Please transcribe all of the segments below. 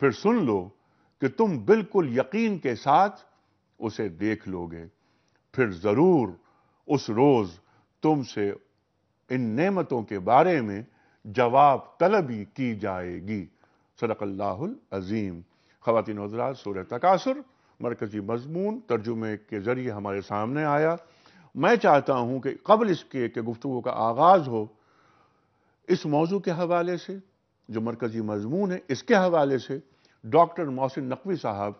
پھر سن لو کہ تم بالکل یقین کے ساتھ اسے دیکھ لو گے، پھر ضرور اس روز تم سے ان نعمتوں کے بارے میں جواب طلبی کی جائے گی۔ صدق اللہ العظیم۔ خواتین و حضرات، سورہ تکاثر مرکزی مضمون ترجمے کے ذریعے ہمارے سامنے آیا۔ میں چاہتا ہوں کہ قبل اس کے کہ گفتگو کا آغاز ہو، اس موضوع کے حوالے سے جو مرکزی مضمون ہے اس کے حوالے سے ڈاکٹر محسن نقوی صاحب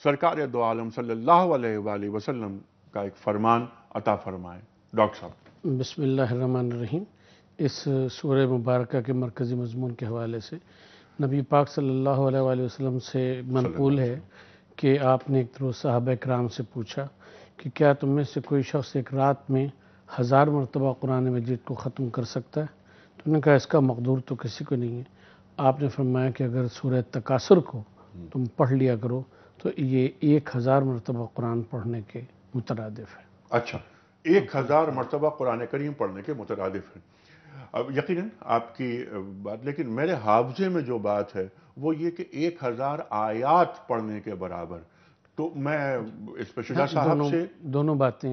سرکار دو عالم صلی اللہ علیہ وآلہ وسلم کا ایک فرمان عطا فرمائیں۔ ڈاکٹر صاحب۔ بسم اللہ الرحمن الرحیم۔ اس سورہ مبارکہ کے مرکزی مضمون کے حوالے سے نبی پاک صلی اللہ علیہ وآلہ وسلم سے منقول ہے کہ آپ نے ایک روز صحابہ کرام سے پوچھا کہ کیا تم میں سے کوئی شخص ایک رات میں 1000 مرتبہ قرآن مجید کو ختم کر سکتا ہے؟ تو انہوں نے کہا اس کا مقدور تو کسی کو نہیں ہے۔ آپ نے فرمایا کہ اگر سورہ تکاثر کو تم پڑھ لیا کرو تو یہ 1000 مرتبہ قرآن پڑھنے کے مترادف ہے۔ اچھا، 1000 مرتبہ قرآن کریم پڑھنے کے مترادف ہے۔ اب یقیناً آپ کی بات، لیکن میرے حافظے میں جو بات ہے وہ یہ کہ 1000 آیات پڑھنے کے برابر۔ تو میں اس پہ شجاع صاحب سے دونوں باتیں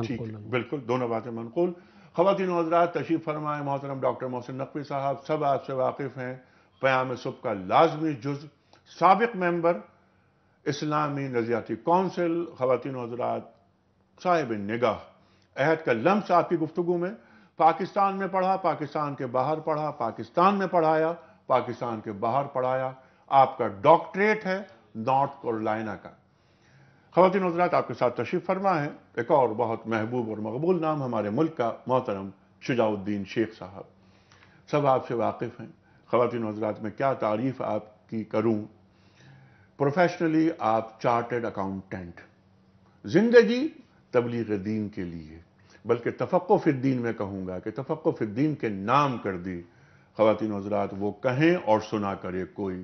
ٹھیک، بالکل دونوں باتیں منقول۔ خواتین و حضرات، تشریف فرمائیں۔ محترم ڈاکٹر محسن نقوی صاحب سب آپ سے واقف ہیں، پیام صبح کا لازمی جز، سابق ممبر اسلامی نظریاتی کونسل۔ خواتین و حضرات، صاحب نگاہ، عہد کا لمس آپ کی گفتگو میں، پاکستان میں پڑھا، پاکستان کے باہر پڑھا، پاکستان میں پڑھایا، پاکستان کے باہر پڑھایا۔ آپ کا ڈاکٹریٹ ہے نارتھ کیرولینا کا۔ خواتین و حضرات، آپ کے ساتھ تشریف فرما ہے ایک اور بہت محبوب اور مقبول نام ہمارے ملک کا، محترم شجاع الدین شیخ صاحب۔ سب آپ سے واقف ہیں۔ خواتین و حضرات، میں کیا تعریف آپ کی کروں۔ پروفیشنلی آپ چارٹرڈ اکاؤنٹنٹ، زندگی تبلیغ دین کے لیے، بلکہ تفقہ فی الدین میں کہوں گا کہ تفقہ فی الدین کے نام کر دی۔ خواتین و حضرات، وہ کہیں اور سنا کرے کوئی۔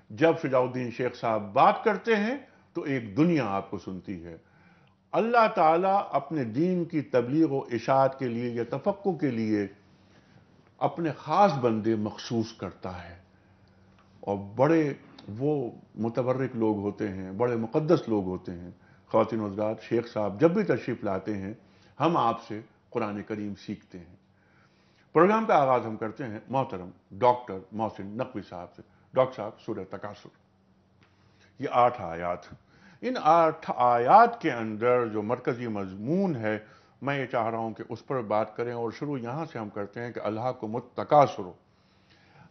جب شجاع الدین شیخ صاحب بات کرتے ہیں تو ایک دنیا آپ کو سنتی ہے۔ اللہ تعالیٰ اپنے دین کی تبلیغ و اشاعت کے لیے یا تفقہ کے لیے اپنے خاص بندے مخصوص کرتا ہے، اور بڑے وہ متبرک لوگ ہوتے ہیں، بڑے مقدس لوگ ہوتے ہیں۔ خواتین و حضرات، شیخ صاحب جب بھی تشریف لاتے ہیں ہم آپ سے قرآن کریم سیکھتے ہیں۔ پروگرام کا آغاز ہم کرتے ہیں محترم ڈاکٹر محسن نقوی صاحب سے۔ ڈاکٹر صاحب، سورہ تکاثر، یہ 8 آیات، ان 8 آیات کے اندر جو مرکزی مضمون ہے، میں یہ چاہ رہا ہوں کہ اس پر بات کریں، اور شروع یہاں سے ہم کرتے ہیں کہ الہاکم التکاثر۔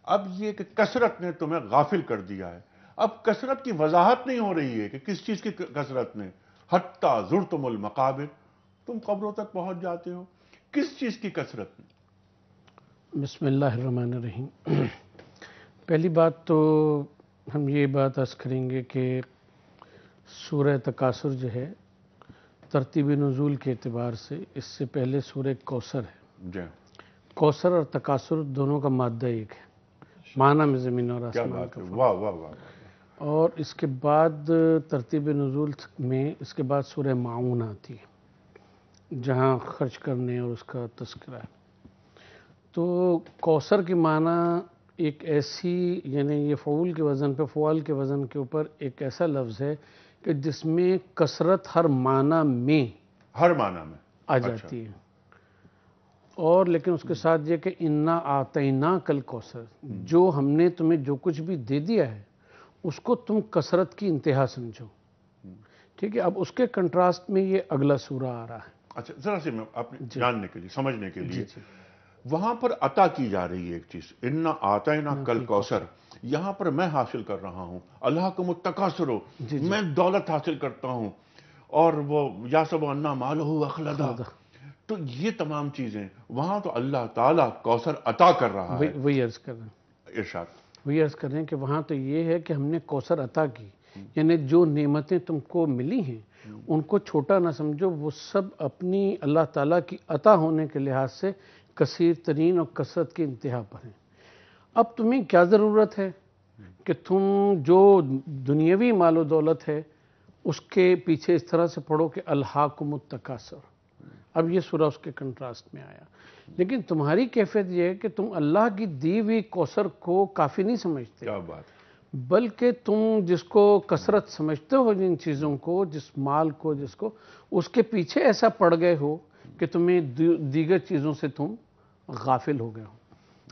اب یہ کہ کثرت نے تمہیں غافل کر دیا ہے۔ اب کثرت کی وضاحت نہیں ہو رہی ہے کہ کس چیز کی کثرت نے، حتی زرتم المقابر، تم قبروں تک پہنچ جاتے ہو، کس چیز کی کثرت میں؟ بسم اللہ الرحمن الرحیم۔ پہلی بات تو ہم یہ بات عرض کریں گے کہ سورہ تکاثر جو ہے ترتیب نزول کے اعتبار سے اس سے پہلے سورہ کوثر ہے۔ جی، کوثر اور تکاثر دونوں کا مادہ ایک ہے، معنی میں زمین اور کیا آسمان بات کا ہے، فرق۔ واہ واہ واہ۔ اور اس کے بعد ترتیب نزول میں اس کے بعد سورہ معون آتی ہے جہاں خرچ کرنے اور اس کا تذکرہ ہے۔ تو کوثر کی معنی ایک ایسی، یعنی یہ فعول کے وزن پہ، فعال کے وزن کے اوپر ایک ایسا لفظ ہے کہ جس میں کثرت ہر معنی میں ہر معنی میں آ جاتی ہے۔ اور لیکن اس کے ساتھ یہ کہ انا اعطیناک الکوثر، جو ہم نے تمہیں جو کچھ بھی دے دیا ہے اس کو تم کثرت کی انتہا سمجھو۔ ٹھیک ہے، اب اس کے کنٹراسٹ میں یہ اگلا سورہ آ رہا ہے۔ اچھا، ذرا سے میں اپنے جاننے کے لیے، سمجھنے کے لیے، جی۔ وہاں پر عطا کی جا رہی ہے ایک چیز، انا اعطیناک الکوثر، یہاں پر میں حاصل کر رہا ہوں، الہاکم التکاثر، میں دولت حاصل کرتا ہوں، اور وہ یحسب ان مالہ اخلدا، تو یہ تمام چیزیں وہاں تو اللہ تعالیٰ کوثر عطا کر رہا ہے۔ وہی عرض کر رہے ہیں، ارشاد۔ وہی عرض کر رہے ہیں کہ وہاں تو یہ ہے کہ ہم نے کوثر عطا کی، یعنی جو نعمتیں تم کو ملی ہیں ان کو چھوٹا نہ سمجھو، وہ سب اپنی اللہ تعالیٰ کی عطا ہونے کے لحاظ سے کثیر ترین اور کثرت کی انتہا پر ہیں۔ اب تمہیں کیا ضرورت ہے کہ تم جو دنیاوی مال و دولت ہے اس کے پیچھے اس طرح سے پڑھو کہ الہاکم التکاثر۔ اب یہ سورہ اس کے کنٹراسٹ میں آیا، لیکن تمہاری کیفیت یہ ہے کہ تم اللہ کی دی ہوئی کوثر کو کافی نہیں سمجھتے، کیا بات ہے۔ بلکہ تم جس کو کثرت سمجھتے ہو، جن چیزوں کو، جس مال کو، جس کو، اس کے پیچھے ایسا پڑ گئے ہو کہ تمہیں دیگر چیزوں سے تم غافل ہو گئے ہو۔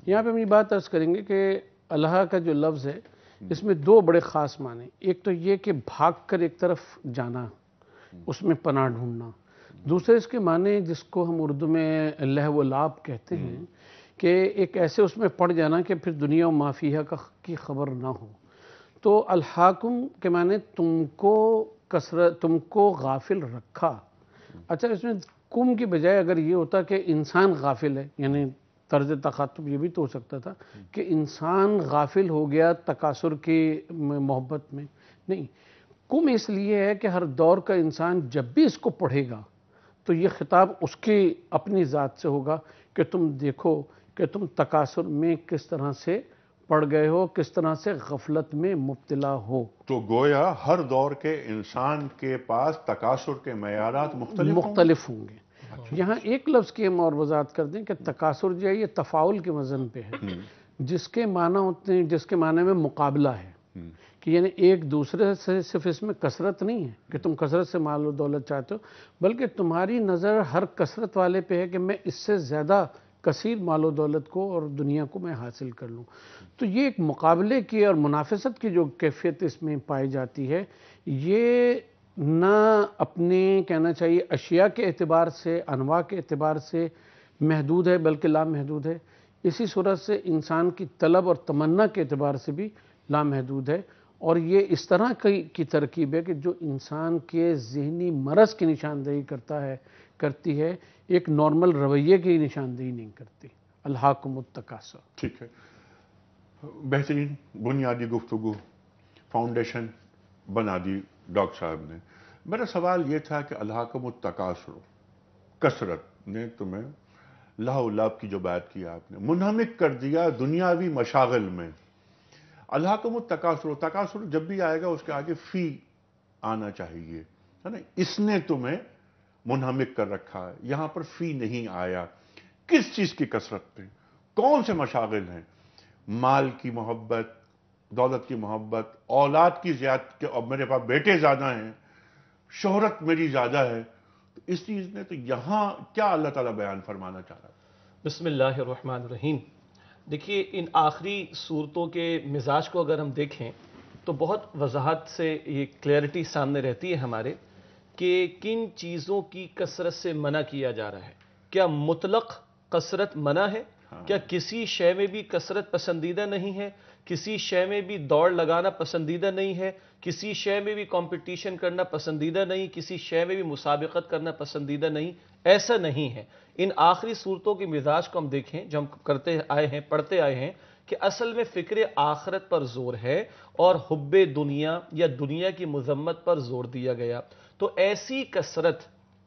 یہاں پہ ہم یہ بات عرض کریں گے کہ اللہ کا جو لفظ ہے اس میں دو بڑے خاص معنی، ایک تو یہ کہ بھاگ کر ایک طرف جانا، اس میں پناہ ڈھونڈنا، دوسرے اس کے معنی جس کو ہم اردو میں لہو و لعب کہتے ہیں کہ ایک ایسے اس میں پڑ جانا کہ پھر دنیا و ما فیہا کی خبر نہ ہو۔ تو الحاکم کے معنی تم کو غافل رکھا۔ اچھا، اس میں کم کی بجائے اگر یہ ہوتا کہ انسان غافل ہے، یعنی طرز تخاطب یہ بھی تو ہو سکتا تھا کہ انسان غافل ہو گیا تکاثر کی محبت میں، نہیں، کم اس لیے ہے کہ ہر دور کا انسان جب بھی اس کو پڑھے گا تو یہ خطاب اس کی اپنی ذات سے ہوگا کہ تم دیکھو کہ تم تکاثر میں کس طرح سے پڑ گئے ہو، کس طرح سے غفلت میں مبتلا ہو۔ تو گویا ہر دور کے انسان کے پاس تکاثر کے معیارات مختلف ہوں گے۔ یہاں ایک لفظ کی ہم اور وضاحت کر دیں کہ تکاثر جو ہے یہ تفاعل کے وزن پہ ہے، جس کے معنی ہوتے ہیں، جس کے معنی میں مقابلہ ہے، کہ یعنی ایک دوسرے سے صرف اس میں کثرت نہیں ہے کہ تم کثرت سے مال و دولت چاہتے ہو، بلکہ تمہاری نظر ہر کثرت والے پہ ہے کہ میں اس سے زیادہ کثیر مال و دولت کو اور دنیا کو میں حاصل کر لوں۔ تو یہ ایک مقابلے کی اور منافست کی جو کیفیت اس میں پائی جاتی ہے، یہ نہ اپنے کہنا چاہیے اشیاء کے اعتبار سے، انواع کے اعتبار سے محدود ہے بلکہ لامحدود ہے، اسی صورت سے انسان کی طلب اور تمنا کے اعتبار سے بھی لامحدود ہے، اور یہ اس طرح کی ترکیب ہے کہ جو انسان کے ذہنی مرض کی نشاندہی کرتی ہے، ایک نارمل رویے کی نشاندہی نہیں کرتی۔ الہاکم التکاثر۔ ٹھیک ہے، بہترین بنیادی گفتگو فاؤنڈیشن بنا دی ڈاکٹر صاحب نے۔ میرا سوال یہ تھا کہ الہاکم التکاثر، کثرت نے تمہیں لہو لعب کی جو بات کی آپ نے، منہمک کر دیا دنیاوی مشاغل میں۔ الہاکم التکاثر، تکاثر جب بھی آئے گا اس کے آگے فی آنا چاہیے، ہے نا؟ اس نے تمہیں منہمک کر رکھا ہے، یہاں پر فی نہیں آیا۔ کس چیز کی کثرت پہ؟ کون سے مشاغل ہیں؟ مال کی محبت، دولت کی محبت، اولاد کی زیادتی، اب میرے پاس بیٹے زیادہ ہیں، شہرت میری زیادہ ہے، تو اس چیز نے تو یہاں کیا اللہ تعالیٰ بیان فرمانا چاہ رہا ہے؟ بسم اللہ الرحمن الرحیم۔ دیکھیے، ان آخری صورتوں کے مزاج کو اگر ہم دیکھیں تو بہت وضاحت سے یہ کلیئرٹی سامنے رہتی ہے ہمارے کہ کن چیزوں کی کثرت سے منع کیا جا رہا ہے۔ کیا مطلق کثرت منع ہے؟ کیا کسی شے میں بھی کثرت پسندیدہ نہیں ہے؟ کسی شے میں بھی دوڑ لگانا پسندیدہ نہیں ہے؟ کسی شے میں بھی کمپٹیشن کرنا پسندیدہ نہیں؟ کسی شے میں بھی مسابقت کرنا پسندیدہ نہیں؟ ایسا نہیں ہے۔ ان آخری صورتوں کے مزاج کو ہم دیکھیں جو ہم کرتے آئے ہیں، پڑھتے آئے ہیں، کہ اصل میں فکر آخرت پر زور ہے اور حب دنیا یا دنیا کی مذمت پر زور دیا گیا۔ تو ایسی کثرت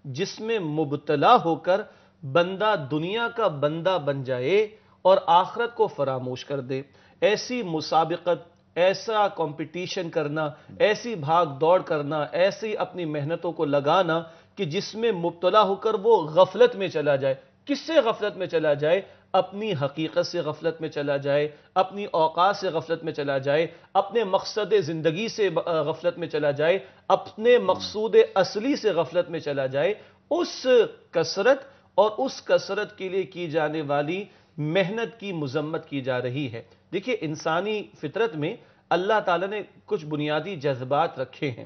جس میں مبتلا ہو کر بندہ دنیا کا بندہ بن جائے اور آخرت کو فراموش کر دے، ایسی مسابقت، ایسا کمپٹیشن کرنا، ایسی بھاگ دوڑ کرنا، ایسی اپنی محنتوں کو لگانا کہ جس میں مبتلا ہو کر وہ غفلت میں چلا جائے۔ کس سے غفلت میں چلا جائے؟ اپنی حقیقت سے غفلت میں چلا جائے، اپنی اوقات سے غفلت میں چلا جائے، اپنے مقصد زندگی سے غفلت میں چلا جائے، اپنے مقصود اصلی سے غفلت میں چلا جائے۔ اس کثرت اور اس کثرت کے لیے کی جانے والی محنت کی مذمت کی جا رہی ہے۔ دیکھیے، انسانی فطرت میں اللہ تعالیٰ نے کچھ بنیادی جذبات رکھے ہیں،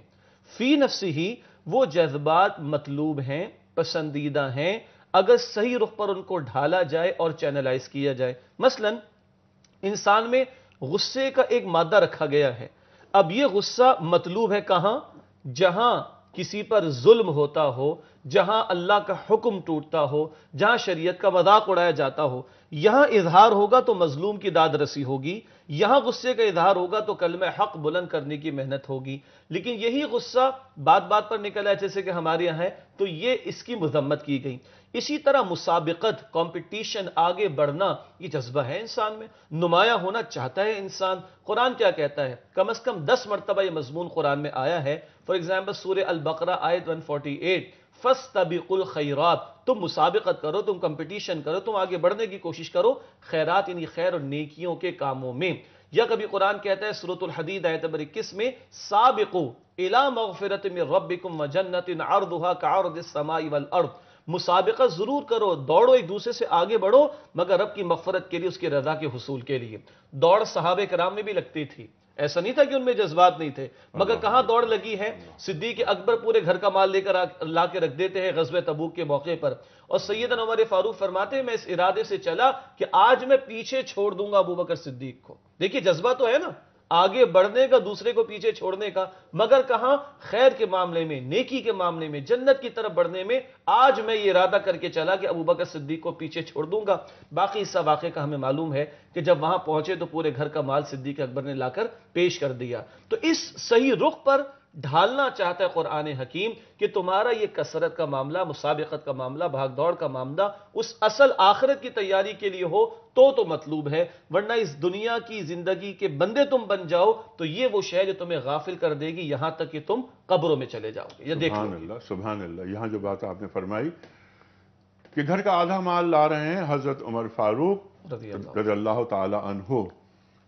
فی نفسی ہی وہ جذبات مطلوب ہیں، پسندیدہ ہیں، اگر صحیح رخ پر ان کو ڈھالا جائے اور چینلائز کیا جائے۔ مثلا انسان میں غصے کا ایک مادہ رکھا گیا ہے۔ اب یہ غصہ مطلوب ہے کہاں؟ جہاں کسی پر ظلم ہوتا ہو، جہاں اللہ کا حکم ٹوٹتا ہو، جہاں شریعت کا مذاق اڑایا جاتا ہو، یہاں اظہار ہوگا تو مظلوم کی داد رسی ہوگی، یہاں غصے کا اظہار ہوگا تو کلمہ حق بلند کرنے کی محنت ہوگی۔ لیکن یہی غصہ بات بات پر نکل آیا جیسے کہ ہمارے یہاں ہے تو یہ اس کی مذمت کی گئی۔ اسی طرح مسابقت، کمپٹیشن، آگے بڑھنا، یہ جذبہ ہے انسان میں، نمایاں ہونا چاہتا ہے انسان۔ قرآن کیا کہتا ہے؟ کم از کم 10 مرتبہ یہ مضمون قرآن میں آیا ہے۔ فار ایگزامپل سورہ البقرہ آیت 148، فاستبقوا الخیرات، تم مسابقت کرو، تم کمپٹیشن کرو، تم آگے بڑھنے کی کوشش کرو خیرات یعنی خیر اور نیکیوں کے کاموں میں۔ یا کبھی قرآن کہتا ہے سورۃ الحدید آیت نمبر 21 میں سابقوا الی مغفرۃ من ربکم وجنۃ عرضھا کعرض السماء والارض، مسابقت ضرور کرو، دوڑو، ایک دوسرے سے آگے بڑھو، مگر رب کی مغفرت کے لیے، اس کی رضا کے حصول کے لیے۔ دوڑ صحابہ کرام میں بھی لگتی تھی، ایسا نہیں تھا کہ ان میں جذبات نہیں تھے، مگر کہاں دوڑ لگی ہے؟ صدیق اکبر پورے گھر کا مال لے کر لا کے رکھ دیتے ہیں غزوہ تبوک کے موقع پر، اور سیدنا عمر فاروق فرماتے ہیں میں اس ارادے سے چلا کہ آج میں پیچھے چھوڑ دوں گا ابو بکر صدیق کو۔ دیکھیے جذبہ تو ہے نا، آگے بڑھنے کا، دوسرے کو پیچھے چھوڑنے کا، مگر کہاں؟ خیر کے معاملے میں، نیکی کے معاملے میں، جنت کی طرف بڑھنے میں آج میں یہ ارادہ کر کے چلا کہ ابو بکر صدیق کو پیچھے چھوڑ دوں گا۔ باقی اس واقعے کا ہمیں معلوم ہے کہ جب وہاں پہنچے تو پورے گھر کا مال صدیق اکبر نے لا کر پیش کر دیا۔ تو اس صحیح رخ پر ڈھالنا چاہتا ہے قرآن حکیم کہ تمہارا یہ کثرت کا معاملہ، مسابقت کا معاملہ، بھاگ دوڑ کا معاملہ اس اصل آخرت کی تیاری کے لیے ہو تو مطلوب ہے، ورنہ اس دنیا کی زندگی کے بندے تم بن جاؤ تو یہ وہ شے جو تمہیں غافل کر دے گی یہاں تک کہ تم قبروں میں چلے جاؤ گے۔ یہ دیکھ لو۔ سبحان اللہ، سبحان اللہ۔ یہاں جو بات آپ نے فرمائی کہ گھر کا آدھا مال لا رہے ہیں حضرت عمر فاروق رضی اللہ تعالی عنہ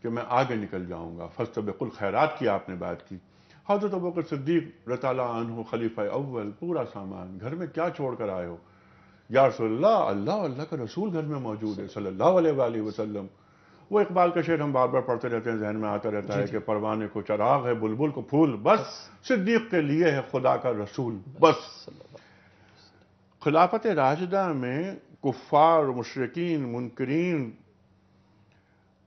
کہ میں آگے نکل جاؤں گا، فاستبقوا الخیرات کی آپ نے بات کی۔ حضرت ابوبکر صدیق رضی اللہ عنہ خلیفہ اول، پورا سامان گھر میں کیا چھوڑ کر آئے ہو؟ یا رسول اللہ، اللہ کا رسول گھر میں موجود ہے صلی اللہ علیہ وآلہ وسلم۔ وہ اقبال کا شعر ہم بار بار پڑھتے رہتے ہیں، ذہن میں آتا رہتا ہے کہ پروانے کو چراغ ہے، بلبل کو پھول، بس صدیق کے لیے ہے خدا کا رسول بس۔ خلافت راشدہ میں کفار، مشرکین، منکرین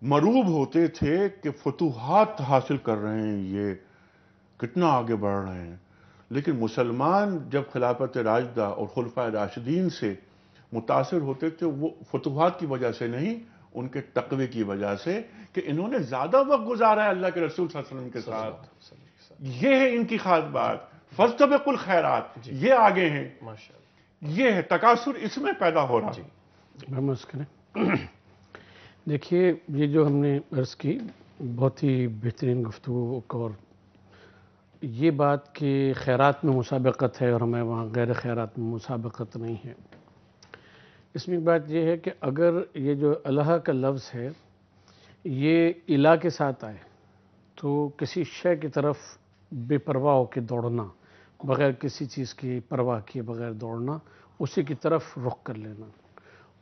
مروب ہوتے تھے کہ فتوحات حاصل کر رہے ہیں، یہ کتنا آگے بڑھ رہے ہیں، لیکن مسلمان جب خلافت راشدہ اور خلفائے راشدین سے متاثر ہوتے تھے وہ فتوحات کی وجہ سے نہیں، ان کے تقوی کی وجہ سے کہ انہوں نے زیادہ وقت گزارا ہے اللہ کے رسول صلی اللہ علیہ وسلم کے ساتھ۔ یہ ہے ان کی خاص بات، فاستبقوا الخیرات، یہ آگے ہیں، یہ ہے تکاثر اس میں پیدا ہو رہا ہے۔ محمد کریں دیکھیے یہ جو ہم نے عرض کی بہت ہی بہترین گفتگو، اور یہ بات کہ خیرات میں مسابقت ہے اور ہمیں وہاں غیر خیرات میں مسابقت نہیں ہے، اس میں ایک بات یہ ہے کہ اگر یہ جو الہ کا لفظ ہے یہ الہ کے ساتھ آئے تو کسی شے کی طرف بے پرواہ ہو کے دوڑنا، بغیر کسی چیز کی پرواہ کیے بغیر دوڑنا، اسی کی طرف رخ کر لینا،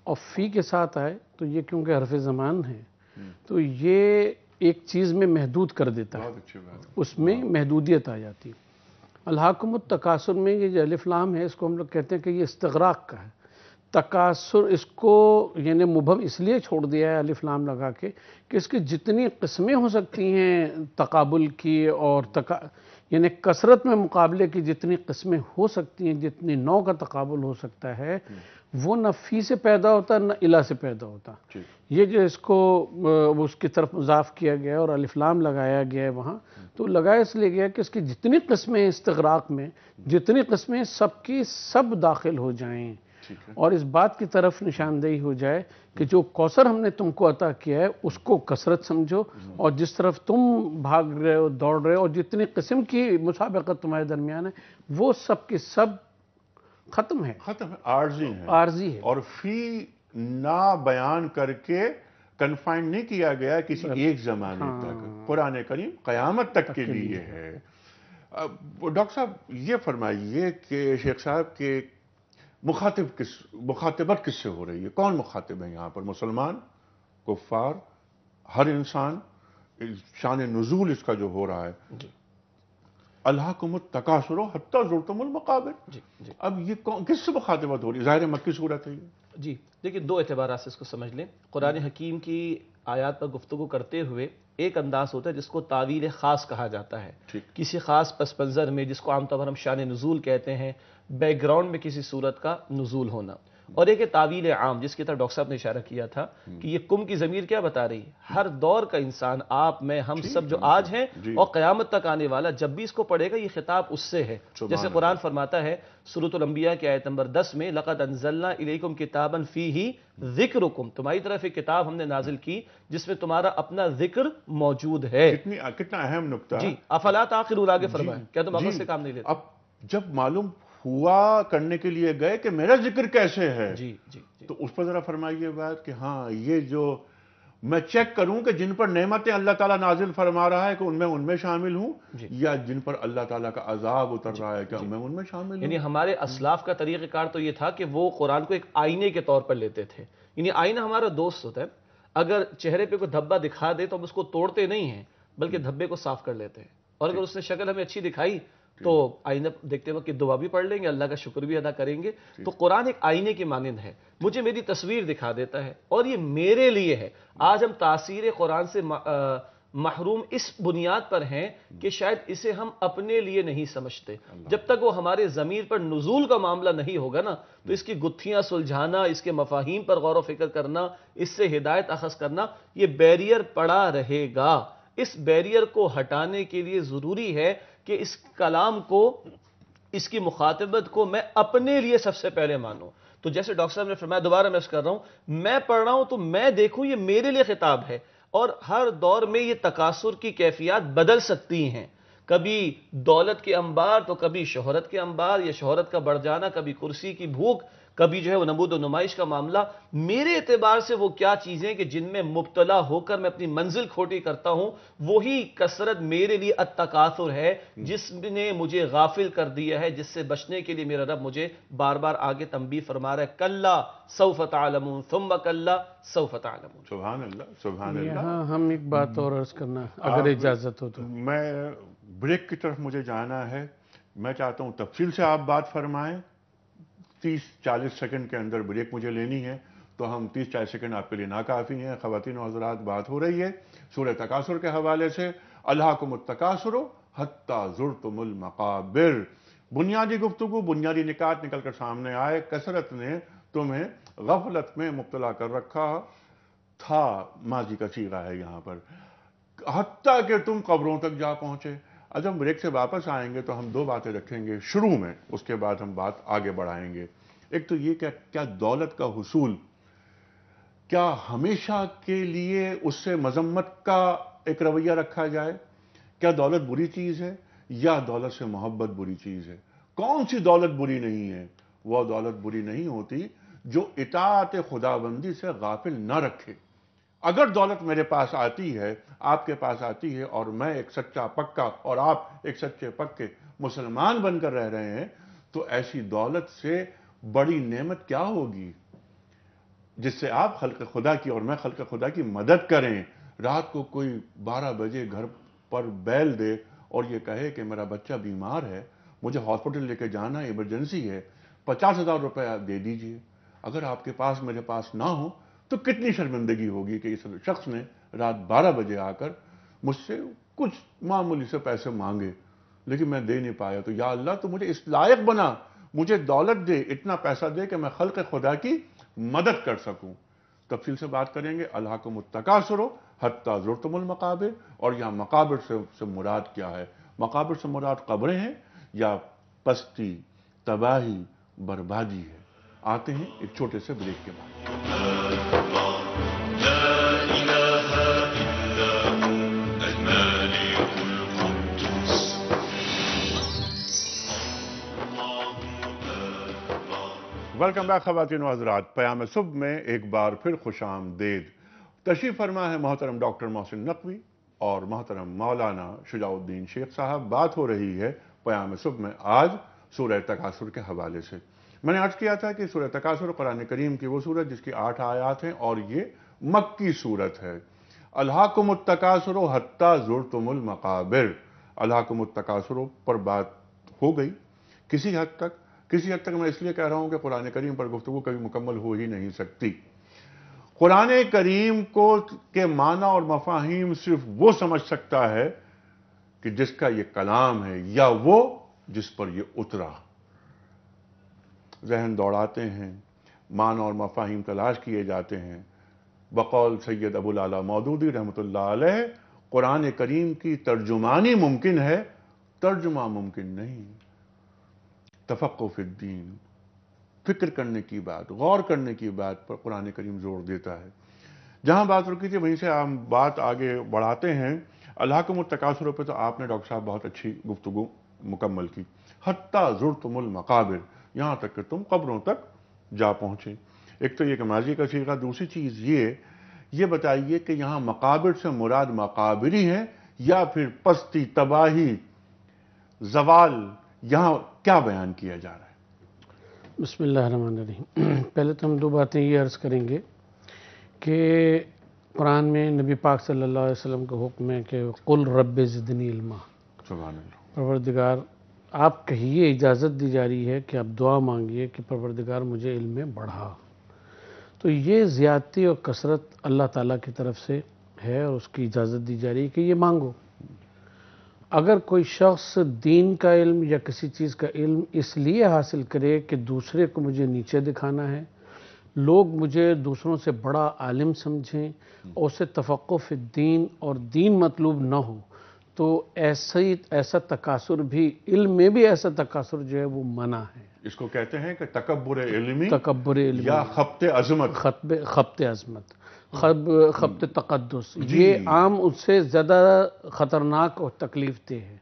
اور فی کے ساتھ آئے تو یہ کیونکہ حرف زمان ہے تو یہ ایک چیز میں محدود کر دیتا ہے، اس میں محدودیت آ جاتی ہے۔ الہاکم التکاثر میں یہ جو الف لام ہے اس کو ہم لوگ کہتے ہیں کہ یہ استغراق کا ہے، تکاثر اس کو یعنی مبہم اس لیے چھوڑ دیا ہے الف لام لگا کے کہ اس کی جتنی قسمیں ہو سکتی ہیں تقابل کی اور یعنی کثرت میں مقابلے کی جتنی قسمیں ہو سکتی ہیں، جتنی نوع کا تقابل ہو سکتا ہے، وہ نہ فی سے پیدا ہوتا نہ الہ سے پیدا ہوتا۔ یہ جو اس کو اس کی طرف مضاف کیا گیا اور الف لام لگایا گیا ہے وہاں، تو لگایا اس لیے گیا کہ اس کی جتنی قسمیں استغراق میں، جتنی قسمیں سب کی سب داخل ہو جائیں، اور اس بات کی طرف نشاندہی ہو جائے کہ جو کوثر ہم نے تم کو عطا کیا ہے اس کو کثرت سمجھو، اور جس طرف تم بھاگ رہے ہو، دوڑ رہے ہو، اور جتنی قسم کی مسابقت تمہارے درمیان ہے وہ سب کی سب ختم ہے، عارضی ہے، اور فی نہ بیان کر کے کنفائن نہیں کیا گیا کسی ایک زمانے تک، قرآن کریم قیامت تک کے لیے ہے۔ ڈاکٹر صاحب یہ فرمائیے کہ شیخ صاحب کے مخاطبت کس سے ہو رہی ہے؟ کون مخاطب ہے یہاں پر؟ مسلمان، کفار، ہر انسان؟ شان نزول اس کا جو ہو رہا ہے الہاکم التکاثر حتی زرتم المقابر، اب یہ کس سے مخاطبت ہو رہی ہے؟ ظاہر مکی صورت ہے یہ۔ جی دیکھیں دو اعتبارات سے اس کو سمجھ لیں۔ قرآن حکیم کی آیات پر گفتگو کرتے ہوئے ایک انداز ہوتا ہے جس کو تعویل خاص کہا جاتا ہے، کسی خاص پس منظر میں، جس کو عام طور پر ہم شان نزول کہتے ہیں، بیک گراؤنڈ میں کسی صورت کا نزول ہونا، اور ایک ہے تعویل عام جس کی طرف ڈاکٹر صاحب نے اشارہ کیا تھا کہ یہ کم کی ضمیر کیا بتا رہی ہے؟ ہر دور کا انسان، آپ میں ہم سب جو آج ہیں اور قیامت تک آنے والا جب بھی اس کو پڑھے گا یہ خطاب اس سے ہے۔ جیسے قرآن فرماتا ہے سورۃ الانبیاء کی آیت نمبر 10 میں لَقَدْ أَنزَلْنَا إِلَيْكُمْ كِتَابًا فِيهِ ذِكْرُكُمْ، تمہاری طرف ایک کتاب ہم نے نازل کی جس میں تمہارا اپنا ذکر موجود ہے۔ کتنا اہم نکتہ ہے۔ جی افلا تعقلون، آگے فرمائیں کیا تم عقل سے کام نہیں لیتے؟ اب جب معلوم ہوا کرنے کے لیے گئے کہ میرا ذکر کیسے ہے. جی جی جی. تو اس پر ذرا فرمائیے بات کہ ہاں یہ جو میں چیک کروں کہ جن پر نعمتیں اللہ تعالیٰ نازل فرما رہا ہے کہ ان میں شامل ہوں, یا جن پر اللہ تعالیٰ کا عذاب اتر رہا ہے کیا میں ان میں شامل ہوں. یعنی ہمارے اسلاف کا طریقہ کار تو یہ تھا کہ وہ قرآن کو ایک آئینے کے طور پر لیتے تھے. یعنی آئینہ ہمارا دوست ہوتا ہے, اگر چہرے پہ کوئی دھبا دکھا دے تو ہم اس کو توڑتے نہیں ہیں بلکہ دھبے کو صاف کر لیتے ہیں, اور اگر اس نے شکل ہمیں اچھی دکھائی تو آئینہ دیکھتے وقت دعا بھی پڑھ لیں گے, اللہ کا شکر بھی ادا کریں گے. تو قرآن ایک آئینے کی مانند ہے, مجھے میری تصویر دکھا دیتا ہے, اور یہ میرے لیے ہے. آج ہم تاثیر قرآن سے محروم اس بنیاد پر ہیں کہ شاید اسے ہم اپنے لیے نہیں سمجھتے. جب تک وہ ہمارے ضمیر پر نزول کا معاملہ نہیں ہوگا نا, تو اس کی گتھیاں سلجھانا, اس کے مفاہیم پر غور و فکر کرنا, اس سے ہدایت اخذ کرنا, یہ بیریئر پڑا رہے گا. اس بیریئر کو ہٹانے کے لیے ضروری ہے کہ اس کلام کو, اس کی مخاطبت کو میں اپنے لیے سب سے پہلے مانوں. تو جیسے ڈاکٹر صاحب نے فرمایا, دوبارہ میں اس کر رہا ہوں, میں پڑھ رہا ہوں تو میں دیکھوں یہ میرے لیے خطاب ہے. اور ہر دور میں یہ تکاثر کی کیفیات بدل سکتی ہیں, کبھی دولت کے انبار تو کبھی شہرت کے انبار, یا شہرت کا بڑھ جانا, کبھی کرسی کی بھوک, کبھی جو ہے وہ نمود و نمائش کا معاملہ. میرے اعتبار سے وہ کیا چیزیں کہ جن میں مبتلا ہو کر میں اپنی منزل کھوٹی کرتا ہوں, وہی کثرت میرے لیے التکاثر ہے جس نے مجھے غافل کر دیا ہے, جس سے بچنے کے لیے میرا رب مجھے بار بار آگے تنبیہ فرما رہا ہے, کلا سوف تعلمون ثم کلا سوف تعلمون. سبحان اللہ, سبحان اللہ. یہاں ہم ایک بات اور عرض کرنا اگر اجازت ہو تو. میں بریک کی طرف مجھے جانا ہے, میں چاہتا ہوں تفصیل سے آپ بات فرمائیں. 30-40 سیکنڈ کے اندر بریک مجھے لینی ہے, تو ہم 30-40 سیکنڈ آپ کے لیے ناکافی ہیں. خواتین و حضرات, بات ہو رہی ہے سورہ تکاثر کے حوالے سے. الہاکم التکاثر حتی زرتم المقابر. بنیادی گفتگو, بنیادی نکات نکل کر سامنے آئے. کثرت نے تمہیں غفلت میں مبتلا کر رکھا تھا, ماضی کا صیغہ ہے یہاں پر, حتیٰ کہ تم قبروں تک جا پہنچے. جب ہم بریک سے واپس آئیں گے تو ہم دو باتیں رکھیں گے شروع میں, اس کے بعد ہم بات آگے بڑھائیں گے. ایک تو یہ کہ کیا دولت کا حصول کیا ہمیشہ کے لیے اس سے مذمت کا ایک رویہ رکھا جائے؟ کیا دولت بری چیز ہے, یا دولت سے محبت بری چیز ہے؟ کون سی دولت بری نہیں ہے؟ وہ دولت بری نہیں ہوتی جو اطاعت خداوندی سے غافل نہ رکھے. اگر دولت میرے پاس آتی ہے, آپ کے پاس آتی ہے, اور میں ایک سچا پکا اور آپ ایک سچے پکے مسلمان بن کر رہ رہے ہیں, تو ایسی دولت سے بڑی نعمت کیا ہوگی جس سے آپ خلق خدا کی اور میں خلق خدا کی مدد کریں. رات کو کوئی 12 بجے گھر پر بیل دے اور یہ کہے کہ میرا بچہ بیمار ہے, مجھے ہاسپٹل لے کے جانا, ایمرجنسی ہے, 50,000 روپے دے دیجئے. اگر آپ کے پاس میرے پاس نہ ہو تو کتنی شرمندگی ہوگی کہ اس شخص نے رات 12 بجے آ کر مجھ سے کچھ معمولی سے پیسے مانگے, لیکن میں دے نہیں پایا. تو یا اللہ تو مجھے اس لائق بنا, مجھے دولت دے, اتنا پیسہ دے کہ میں خلق خدا کی مدد کر سکوں. تفصیل سے بات کریں گے. الہاکم التکاثر حتی زرتم المقابر. اور یہاں مقابر سے مراد کیا ہے؟ مقابر سے مراد قبریں ہیں یا پستی, تباہی, بربادی ہے؟ آتے ہیں ایک چھوٹے سے بریک کے بعد. ویلکم بیک خواتین و حضرات. پیام صبح میں ایک بار پھر خوش آمدید. تشریف فرما ہے محترم ڈاکٹر محسن نقوی اور محترم مولانا شجاع الدین شیخ صاحب. بات ہو رہی ہے پیام صبح میں آج سورہ تکاثر کے حوالے سے. میں نے عرض کیا تھا کہ سورہ تکاثر قرآن کریم کی وہ سورت جس کی 8 آیات ہیں, اور یہ مکی سورت ہے. الہاکم التکاثر حتی زرتم المقابر. الہاکم التکاثر پر بات ہو گئی کسی حد تک. میں اس لیے کہہ رہا ہوں کہ قرآن کریم پر گفتگو کبھی مکمل ہو ہی نہیں سکتی. قرآن کریم کے معنی اور مفاہیم صرف وہ سمجھ سکتا ہے کہ جس کا یہ کلام ہے, یا وہ جس پر یہ اترا. ذہن دوڑاتے ہیں, معنی اور مفاہیم تلاش کیے جاتے ہیں. بقول سید ابو الاعلی مودودی رحمۃ اللہ علیہ, قرآن کریم کی ترجمانی ممکن ہے, ترجمہ ممکن نہیں. تفقہ فی الدین, فکر کرنے کی بات, غور کرنے کی بات پر قرآن کریم زور دیتا ہے. جہاں بات رکی تھی وہیں سے ہم بات آگے بڑھاتے ہیں. الہاکم التکاثر پہ تو آپ نے ڈاکٹر صاحب بہت اچھی گفتگو مکمل کی. حتی زرتم المقابر، یہاں تک کہ تم قبروں تک جا پہنچے۔ ایک تو یہ کہ ماضی کا صیغہ، دوسری چیز یہ بتائیے کہ یہاں مقابر سے مراد مقابری ہیں یا پھر پستی، تباہی، زوال، یہاں کیا بیان کیا جا رہا ہے؟ بسم اللہ الرحمن الرحیم۔ پہلے تو ہم دو باتیں یہ عرض کریں گے کہ قرآن میں نبی پاک صلی اللہ علیہ وسلم کا حکم ہے کہ قل رب زدنی علما، سبحان اللہ، پروردگار آپ کہیے، اجازت دی جا رہی ہے کہ آپ دعا مانگیے کہ پروردگار مجھے علم میں بڑھا۔ تو یہ زیادتی اور کثرت اللہ تعالیٰ کی طرف سے ہے اور اس کی اجازت دی جا رہی ہے کہ یہ مانگو۔ اگر کوئی شخص دین کا علم یا کسی چیز کا علم اس لیے حاصل کرے کہ دوسرے کو مجھے نیچے دکھانا ہے، لوگ مجھے دوسروں سے بڑا عالم سمجھیں، اور اسے تفقہ فی الدین اور دین مطلوب نہ ہو، تو ایسا تکاثر بھی، علم میں بھی ایسا تکاثر جو ہے وہ منع ہے۔ اس کو کہتے ہیں کہ تکبر علمی تکبر علمی یا خبط عظمت، خبط عظمت، خبط تقدس، یہ عام اس سے زیادہ خطرناک اور تکلیف دہ ہے۔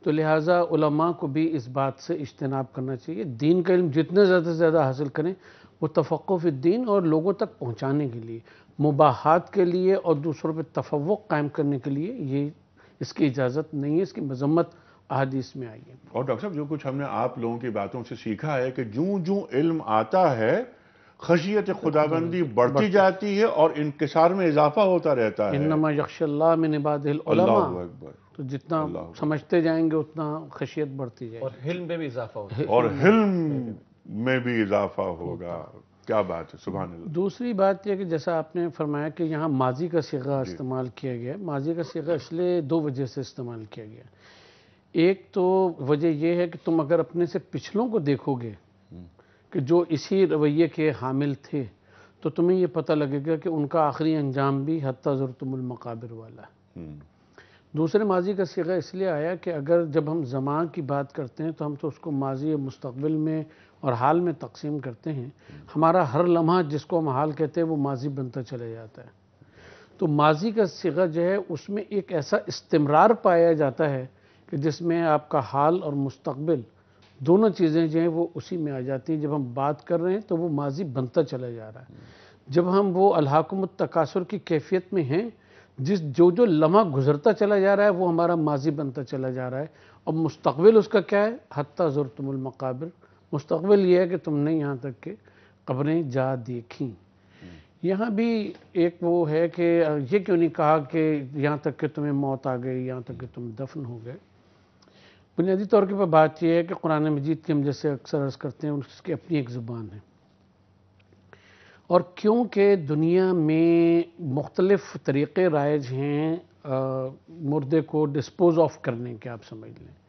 تو لہٰذا علماء کو بھی اس بات سے اجتناب کرنا چاہیے، دین کا علم جتنے زیادہ سے زیادہ حاصل کریں، وہ تفقہ فی الدین اور لوگوں تک پہنچانے کے لیے، مباحات کے لیے اور دوسروں پہ تفوق قائم کرنے کے لیے یہ اس کی اجازت نہیں ہے، اس کی مذمت احادیث میں آئی ہے۔ اور ڈاکٹر صاحب جو کچھ ہم نے آپ لوگوں کی باتوں سے سیکھا ہے کہ جوں علم آتا ہے خشیت خداوندی بڑھتی جاتی ہے اور انکسار میں اضافہ ہوتا رہتا ہے۔ انما یخشی اللہ من عبادہ العلماء، اللہ اکبر، تو جتنا سمجھتے جائیں گے اتنا خشیت بڑھتی جائے اور حلم میں بھی اضافہ ہوتا ہے، اور حلم میں بھی اضافہ ہوگا۔ کیا بات ہے، سبحان اللہ۔ دوسری بات یہ کہ جیسا آپ نے فرمایا کہ یہاں ماضی کا صیغہ استعمال کیا گیا، ماضی کا صیغہ اس لیے دو وجہ سے استعمال کیا گیا۔ ایک تو وجہ یہ ہے کہ تم اگر اپنے سے پچھلوں کو دیکھو گے کہ جو اسی رویے کے حامل تھے، تو تمہیں یہ پتہ لگے گا کہ ان کا آخری انجام بھی حتی زرتم المقابر والا ہے۔ دوسرے ماضی کا صیغہ اس لیے آیا کہ اگر جب ہم زمان کی بات کرتے ہیں تو ہم تو اس کو ماضی اور مستقبل میں اور حال میں تقسیم کرتے ہیں، ہمارا ہر لمحہ جس کو ہم حال کہتے ہیں وہ ماضی بنتا چلے جاتا ہے۔ تو ماضی کا صیغہ جو ہے اس میں ایک ایسا استمرار پایا جاتا ہے کہ جس میں آپ کا حال اور مستقبل دونوں چیزیں جو ہیں وہ اسی میں آ جاتی ہیں۔ جب ہم بات کر رہے ہیں تو وہ ماضی بنتا چلا جا رہا ہے، جب ہم وہ الہاکم التکاثر کی کیفیت میں ہیں، جو لمحہ گزرتا چلا جا رہا ہے وہ ہمارا ماضی بنتا چلا جا رہا ہے، اور مستقبل اس کا کیا ہے، حتی زرتم المقابر۔ مستقبل یہ ہے کہ تم نے یہاں تک کہ قبریں جا دیکھیں۔ یہاں بھی ایک وہ ہے کہ یہ کیوں نہیں کہا کہ یہاں تک کہ تمہیں موت آ گئی، یہاں تک کہ تم دفن ہو گئے۔ بنیادی طور پر بات یہ ہے کہ قرآن مجید کی ہم جیسے اکثر عرض کرتے ہیں اس کی اپنی ایک زبان ہے، اور کیونکہ دنیا میں مختلف طریقے رائج ہیں مردے کو ڈسپوز آف کرنے کے، آپ سمجھ لیں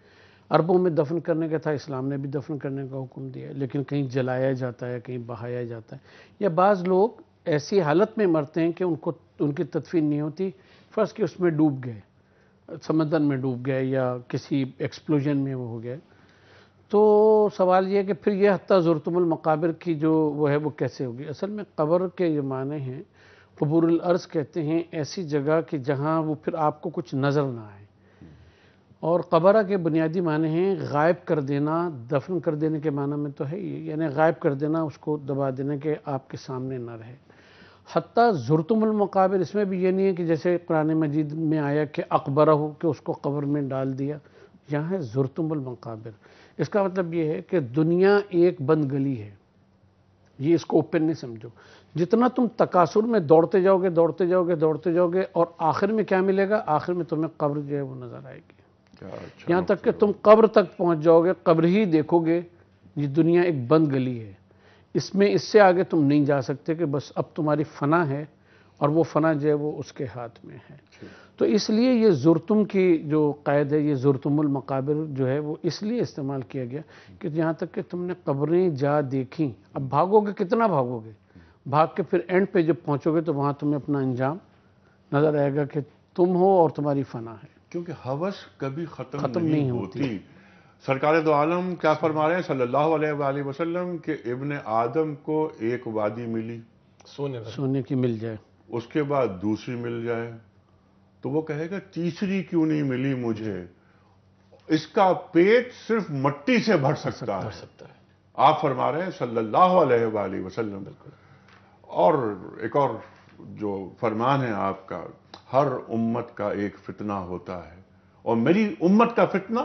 عربوں میں دفن کرنے کا تھا، اسلام نے بھی دفن کرنے کا حکم دیا ہے، لیکن کہیں جلایا جاتا ہے، کہیں بہایا جاتا ہے، یا بعض لوگ ایسی حالت میں مرتے ہیں کہ ان کی تدفین نہیں ہوتی، فرض کہ اس میں ڈوب گئے، سمندر میں ڈوب گئے یا کسی ایکسپلوژن میں وہ ہو گئے۔ تو سوال یہ ہے کہ پھر یہ حتی زرتم المقابر کی جو وہ ہے وہ کیسے ہوگی؟ اصل میں قبر کے یہ معنی ہیں، قبور الارض کہتے ہیں ایسی جگہ کہ جہاں وہ پھر آپ کو کچھ نظر نہ آئے، اور قبرہ کے بنیادی معنی ہیں غائب کر دینا، دفن کر دینے کے معنی میں تو ہے یہ، یعنی غائب کر دینا، اس کو دبا دینا کہ آپ کے سامنے نہ رہے۔ حتی زرتم المقابر اس میں بھی یہ نہیں ہے کہ جیسے قرآن مجید میں آیا کہ اقبرہ ہو کہ اس کو قبر میں ڈال دیا، یہاں ہے زرتم المقابر۔ اس کا مطلب یہ ہے کہ دنیا ایک بند گلی ہے، یہ اس کو اوپن نہیں سمجھو، جتنا تم تکاثر میں دوڑتے جاؤ گے دوڑتے جاؤ گے دوڑتے جاؤ گے، اور آخر میں کیا ملے گا؟ آخر میں تمہیں قبر جو ہے وہ نظر آئے گی، یہاں تک کہ تم قبر تک پہنچ جاؤ گے، قبر ہی دیکھو گے۔ یہ دنیا ایک بند گلی ہے، اس میں اس سے آگے تم نہیں جا سکتے کہ بس اب تمہاری فنا ہے، اور وہ فنا جو ہے وہ اس کے ہاتھ میں ہے۔ تو اس لیے یہ زرتم کی جو قید ہے، یہ زرتم المقابر جو ہے وہ اس لیے استعمال کیا گیا کہ یہاں تک کہ تم نے قبریں جا دیکھیں۔ اب بھاگو گے، کتنا بھاگو گے؟ بھاگ کے پھر اینڈ پہ جب پہنچو گے تو وہاں تمہیں اپنا انجام نظر آئے گا کہ تم ہو اور تمہاری فنا ہے، کیونکہ ہوس کبھی ختم نہیں ہوتی۔ سرکار دو عالم کیا فرما رہے ہیں صلی اللہ علیہ وآلہ وسلم کہ ابن آدم کو ایک وادی ملی سونے کی مل جائے، اس کے بعد دوسری مل جائے، تو وہ کہے گا تیسری کیوں نہیں ملی مجھے؟ اس کا پیٹ صرف مٹی سے بھر سکتا ہے. آپ فرما رہے ہیں صلی اللہ علیہ وآلہ وسلم. اور ایک اور جو فرمان ہے آپ کا، ہر امت کا ایک فتنہ ہوتا ہے اور میری امت کا فتنہ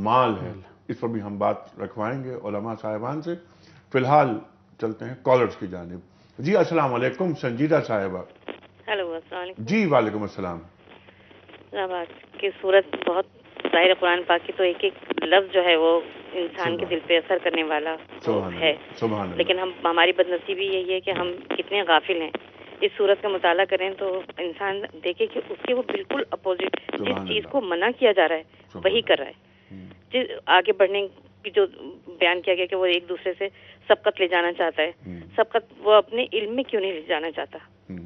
مال ہے. اس پر بھی ہم بات رکھوائیں گے علماء صاحبان سے. فی الحال چلتے ہیں کالرز کی جانب. جی السلام علیکم سنجیدہ صاحبہ. ہیلو السلام علیکم. جی وعلیکم السلام. کی صورت بہت ظاہر قرآن پاک کی تو ایک ایک لفظ جو ہے وہ انسان کے دل پہ اثر کرنے والا ہے. لیکن ہماری بدنصیبی یہی ہے کہ ہم کتنے غافل ہیں. اس صورت کا مطالعہ کریں تو انسان دیکھے کہ اس کے وہ بالکل اپوزٹ جس چیز کو منع کیا جا رہا ہے وہی کر رہا ہے. آگے بڑھنے کی جو بیان کیا گیا کہ وہ ایک دوسرے سے سبقت لے جانا چاہتا ہے، سبقت وہ اپنے علم میں کیوں نہیں لے جانا چاہتا؟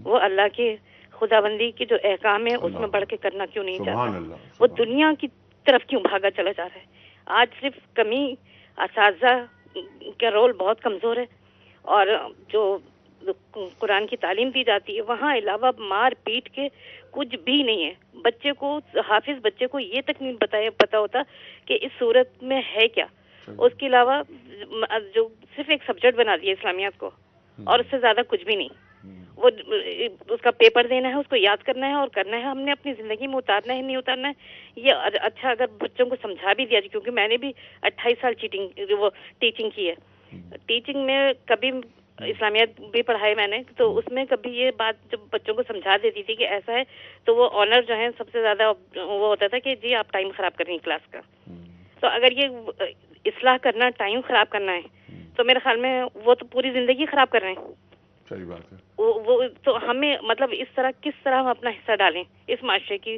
وہ اللہ کے خداوندی کے جو احکام ہے اس میں بڑھ کے کرنا کیوں نہیں چاہتا؟ وہ دنیا کی طرف کیوں بھاگا چلا جا رہا ہے؟ آج صرف کمی اساتذہ کا رول بہت کمزور ہے، اور جو قرآن کی تعلیم دی جاتی ہے وہاں علاوہ مار پیٹ کے کچھ بھی نہیں ہے. بچے کو، حافظ بچے کو یہ تک نہیں پتا ہوتا کہ اس صورت میں ہے کیا. اس کے علاوہ جو صرف ایک سبجیکٹ بنا دیا اسلامیات کو، اور اس سے زیادہ کچھ بھی نہیں. وہ اس کا پیپر دینا ہے، اس کو یاد کرنا ہے اور کرنا ہے. ہم نے اپنی زندگی میں اتارنا ہے نہیں اتارنا ہے یہ اچھا اگر بچوں کو سمجھا بھی دیا جائے، کیونکہ میں نے بھی 28 سال ٹیچنگ کی ہے. ٹیچنگ میں کبھی اسلامیات بھی پڑھائے میں نے، تو اس میں کبھی یہ بات جب بچوں کو سمجھا دیتی تھی کہ ایسا ہے تو وہ آنر جو ہے سب سے زیادہ وہ ہوتا تھا کہ جی آپ ٹائم خراب کر رہی ہیں کلاس کا. تو اگر یہ اصلاح کرنا ٹائم خراب کرنا ہے تو میرے خیال میں وہ تو پوری زندگی خراب کر رہے ہیں. صحیح بات ہے. وہ تو ہمیں مطلب کس طرح ہم اپنا حصہ ڈالیں اس معاشرے کی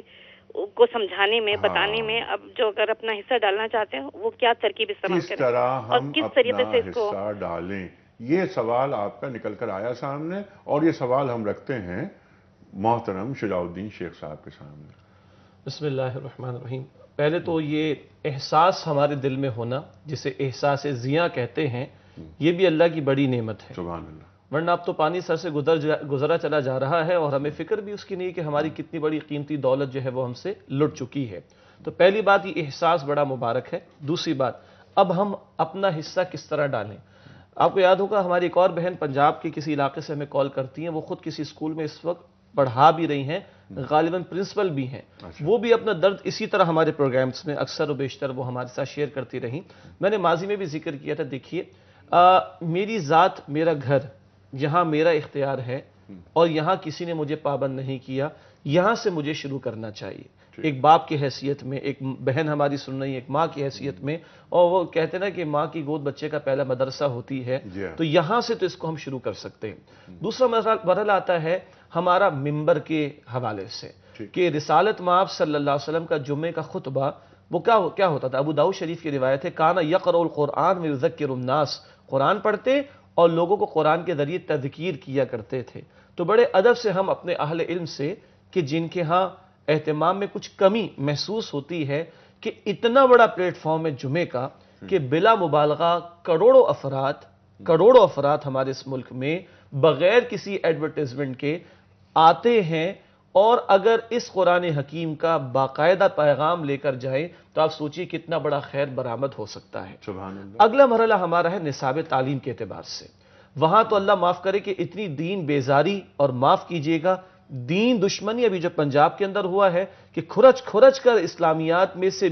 کو سمجھانے میں، بتانے میں. اب جو اگر اپنا حصہ ڈالنا چاہتے ہیں وہ کیا ترکیب استعمال کریں، کس طرح ہم کس طریقے سے اس کو حصہ ڈالیں. یہ سوال آپ کا نکل کر آیا سامنے، اور یہ سوال ہم رکھتے ہیں محترم شجاع الدین شیخ صاحب کے سامنے. بسم اللہ الرحمن الرحیم. پہلے تو یہ احساس ہمارے دل میں ہونا، جسے احساس ضیاء کہتے ہیں، یہ بھی اللہ کی بڑی نعمت ہے. سبحان اللہ. ورنہ اب تو پانی سر سے گزرا چلا جا رہا ہے اور ہمیں فکر بھی اس کی نہیں کہ ہماری کتنی بڑی قیمتی دولت جو ہے وہ ہم سے لٹ چکی ہے. تو پہلی بات یہ احساس بڑا مبارک ہے. دوسری بات، اب ہم اپنا حصہ کس طرح ڈالیں. آپ کو یاد ہوگا ہماری ایک اور بہن پنجاب کے کسی علاقے سے ہمیں کال کرتی ہیں، وہ خود کسی اسکول میں اس وقت پڑھا بھی رہی ہیں، غالباً پرنسپل بھی ہیں. وہ بھی اپنا درد اسی طرح ہمارے پروگرامز میں اکثر و بیشتر وہ ہمارے ساتھ شیئر کرتی رہیں. میں نے ماضی میں بھی ذکر کیا تھا، دیکھیے میری ذات، میرا گھر، یہاں میرا اختیار ہے اور یہاں کسی نے مجھے پابند نہیں کیا. یہاں سے مجھے شروع کرنا چاہیے، ایک باپ کی حیثیت میں، ایک بہن ہماری سن رہی ہے ایک ماں کی حیثیت میں. اور وہ کہتے ہیں نا کہ ماں کی گود بچے کا پہلا مدرسہ ہوتی ہے، تو یہاں سے تو اس کو ہم شروع کر سکتے ہیں. دوسرا مرحلہ آتا ہے ہمارا ممبر کے حوالے سے، کہ رسالت مآب صلی اللہ علیہ وسلم کا جمعے کا خطبہ وہ کیا ہوتا تھا. ابو داؤد شریف کی روایت ہے، کانا یقرأ القرآن ویذکر الناس، قرآن پڑھتے اور لوگوں کو قرآن کے ذریعے تذکیر کیا کرتے تھے. تو بڑے ادب سے ہم اپنے اہل علم سے، کہ جن کے ہاں اہتمام میں کچھ کمی محسوس ہوتی ہے، کہ اتنا بڑا پلیٹ فارم ہے جمعے کا کہ بلا مبالغہ کروڑوں افراد ہمارے اس ملک میں بغیر کسی ایڈورٹائزمنٹ کے آتے ہیں، اور اگر اس قرآن حکیم کا باقاعدہ پیغام لے کر جائیں تو آپ سوچئے کتنا بڑا خیر برآمد ہو سکتا ہے. سبحان اللہ. اگلا مرحلہ ہمارا ہے نصاب تعلیم کے اعتبار سے. وہاں تو اللہ معاف کرے کہ اتنی دین بیزاری، اور معاف کیجئے گا دین دشمنی ابھی جو پنجاب کے اندر ہوا ہے، کہ کھرچ کر اسلامیات میں سے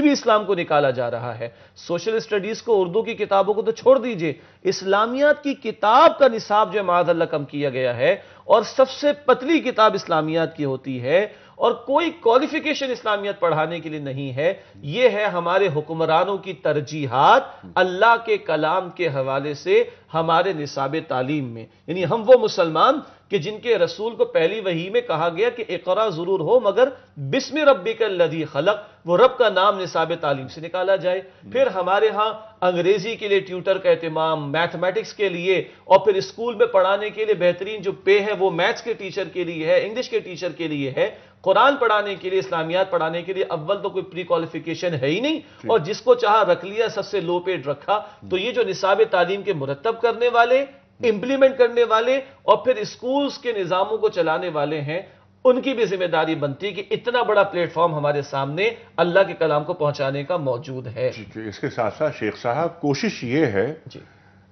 بھی اسلام کو نکالا جا رہا ہے. سوشل اسٹڈیز کو، اردو کی کتابوں کو تو چھوڑ دیجئے، اسلامیات کی کتاب کا نصاب جو معاذ اللہ کم کیا گیا ہے، اور سب سے پتلی کتاب اسلامیات کی ہوتی ہے، اور کوئی کوالیفیکیشن اسلامیات پڑھانے کے لیے نہیں ہے. یہ ہے ہمارے حکمرانوں کی ترجیحات اللہ کے کلام کے حوالے سے ہمارے نصاب تعلیم میں. یعنی ہم وہ مسلمان کہ جن کے رسول کو پہلی وحی میں کہا گیا کہ اقرا ضرور ہو مگر بسم ربک الذی خلق، وہ رب کا نام نصاب تعلیم سے نکالا جائے. پھر ہمارے ہاں انگریزی کے لیے ٹیوٹر کا اہتمام، میتھمیٹکس کے لیے، اور پھر اسکول میں پڑھانے کے لیے بہترین جو پے ہے وہ میتھس کے ٹیچر کے لیے ہے، انگلش کے ٹیچر کے لیے ہے. قرآن پڑھانے کے لیے، اسلامیات پڑھانے کے لیے اول تو کوئی پری کوالیفیکیشن ہے ہی نہیں، اور جس کو چاہا رکھ لیا، سب سے لو پیڈ رکھا. تو یہ جو نصاب تعلیم کے مرتب کرنے والے، امپلیمنٹ کرنے والے، اور پھر اسکولز کے نظاموں کو چلانے والے ہیں، ان کی بھی ذمہ داری بنتی ہے کہ اتنا بڑا پلیٹ فارم ہمارے سامنے اللہ کے کلام کو پہنچانے کا موجود ہے. اس کے ساتھ ساتھ شیخ صاحب کوشش یہ ہے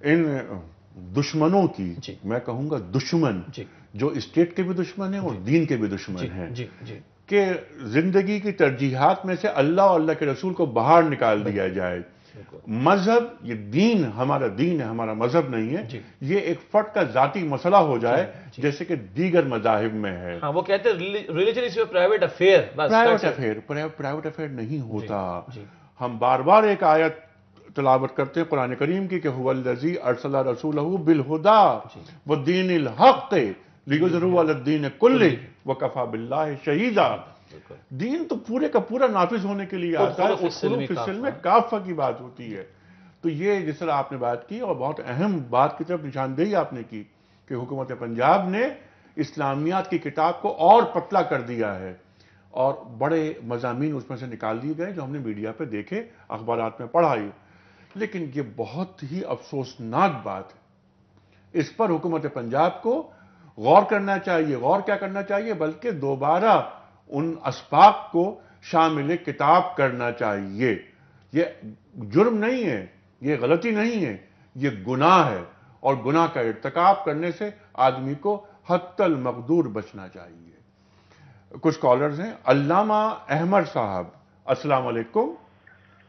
ان دشمنوں کی، میں کہوں گا دشمن جو اسٹیٹ کے بھی دشمن ہیں اور دین کے بھی دشمن ہیں، کہ زندگی کی ترجیحات میں سے اللہ اور اللہ کے رسول کو باہر نکال دیا جائے. مذہب، یہ دین ہمارا دین ہے، ہمارا مذہب نہیں ہے، یہ ایک فرد کا ذاتی مسئلہ ہو جائے جیسے کہ دیگر مذاہب میں ہے. وہ کہتے ہیں religion is your private affair. Private affair نہیں ہوتا. ہم بار بار ایک آیت تلاوت کرتے ہیں قرآن کریم کی کہ هو الذی ارسل رسولہ بالہدی والدین الحق لیظہرہ علی الدین کلہ وکفی باللہ شہیدا. دین تو پورے کا پورا نافذ ہونے کے لیے آتا ہے، خلق فی السلم کافہ کی بات ہوتی ہے. تو یہ جس طرح آپ نے بات کی اور بہت اہم بات کی طرف نشاندہی آپ نے کی کہ حکومت پنجاب نے اسلامیات کی کتاب کو اور پتلا کر دیا ہے اور بڑے مضامین اس میں سے نکال دیے گئے جو ہم نے میڈیا پہ دیکھے، اخبارات میں پڑھا. لیکن یہ بہت ہی افسوسناک بات ہے. اس پر حکومت پنجاب کو غور کرنا چاہیے. غور کیا کرنا چاہیے بلکہ دوبارہ ان اسباق کو شامل کتاب کرنا چاہیے. یہ جرم نہیں ہے، یہ غلطی نہیں ہے، یہ گناہ ہے اور گناہ کا ارتکاب کرنے سے آدمی کو حتی المقدور بچنا چاہیے. کچھ کالرز ہیں. علامہ احمد صاحب، السلام علیکم.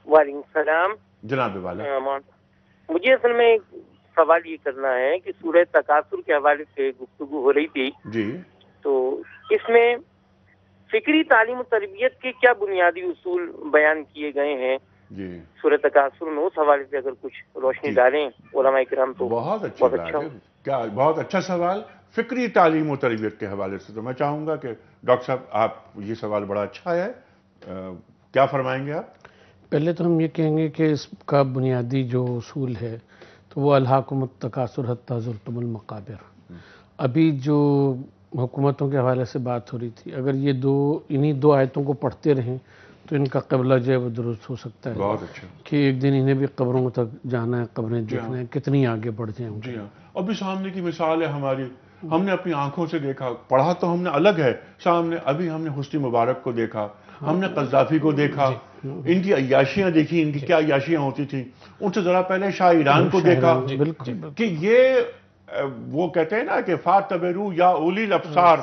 وعلیکم السلام جناب والا. مجھے اصل میں ایک سوال یہ کرنا ہے کہ سورہ تکاثر کے حوالے سے گفتگو ہو رہی تھی جی، تو اس میں فکری تعلیم و تربیت کے کیا بنیادی اصول بیان کیے گئے ہیں جی سورہ تکاثر میں؟ اس حوالے سے اگر کچھ روشنی ڈالیں علماء کرام تو بہت اچھا. کیا بہت اچھا سوال. فکری تعلیم و تربیت کے حوالے سے تو میں چاہوں گا کہ ڈاکٹر صاحب آپ، یہ سوال بڑا اچھا ہے، کیا فرمائیں گے آپ؟ پہلے تو ہم یہ کہیں گے کہ اس کا بنیادی جو اصول ہے تو وہ الہاکم التکاثر حتی زرتم المقابر. ابھی جو حکومتوں کے حوالے سے بات ہو رہی تھی، اگر یہ انہی دو آیتوں کو پڑھتے رہیں تو ان کا قبلہ جو ہے وہ درست ہو سکتا ہے. بہت اچھا. کہ ایک دن انہیں بھی قبروں تک جانا ہے، قبریں دیکھنا ہے، کتنی آگے بڑھ جائیں. جی ہاں. ابھی سامنے کی مثال ہے ہماری، ہم نے اپنی آنکھوں سے دیکھا، پڑھا تو ہم نے الگ ہے، سامنے ابھی ہم نے حسنی مبارک کو دیکھا، ہم نے قذافی کو دیکھا، ان کی عیاشیاں دیکھی، ان کی کیا عیاشیاں ہوتی تھیں. ان سے ذرا پہلے شاہ ایران کو دیکھا کہ یہ وہ کہتے ہیں نا کہ فاتبرو یا اولی الابصار،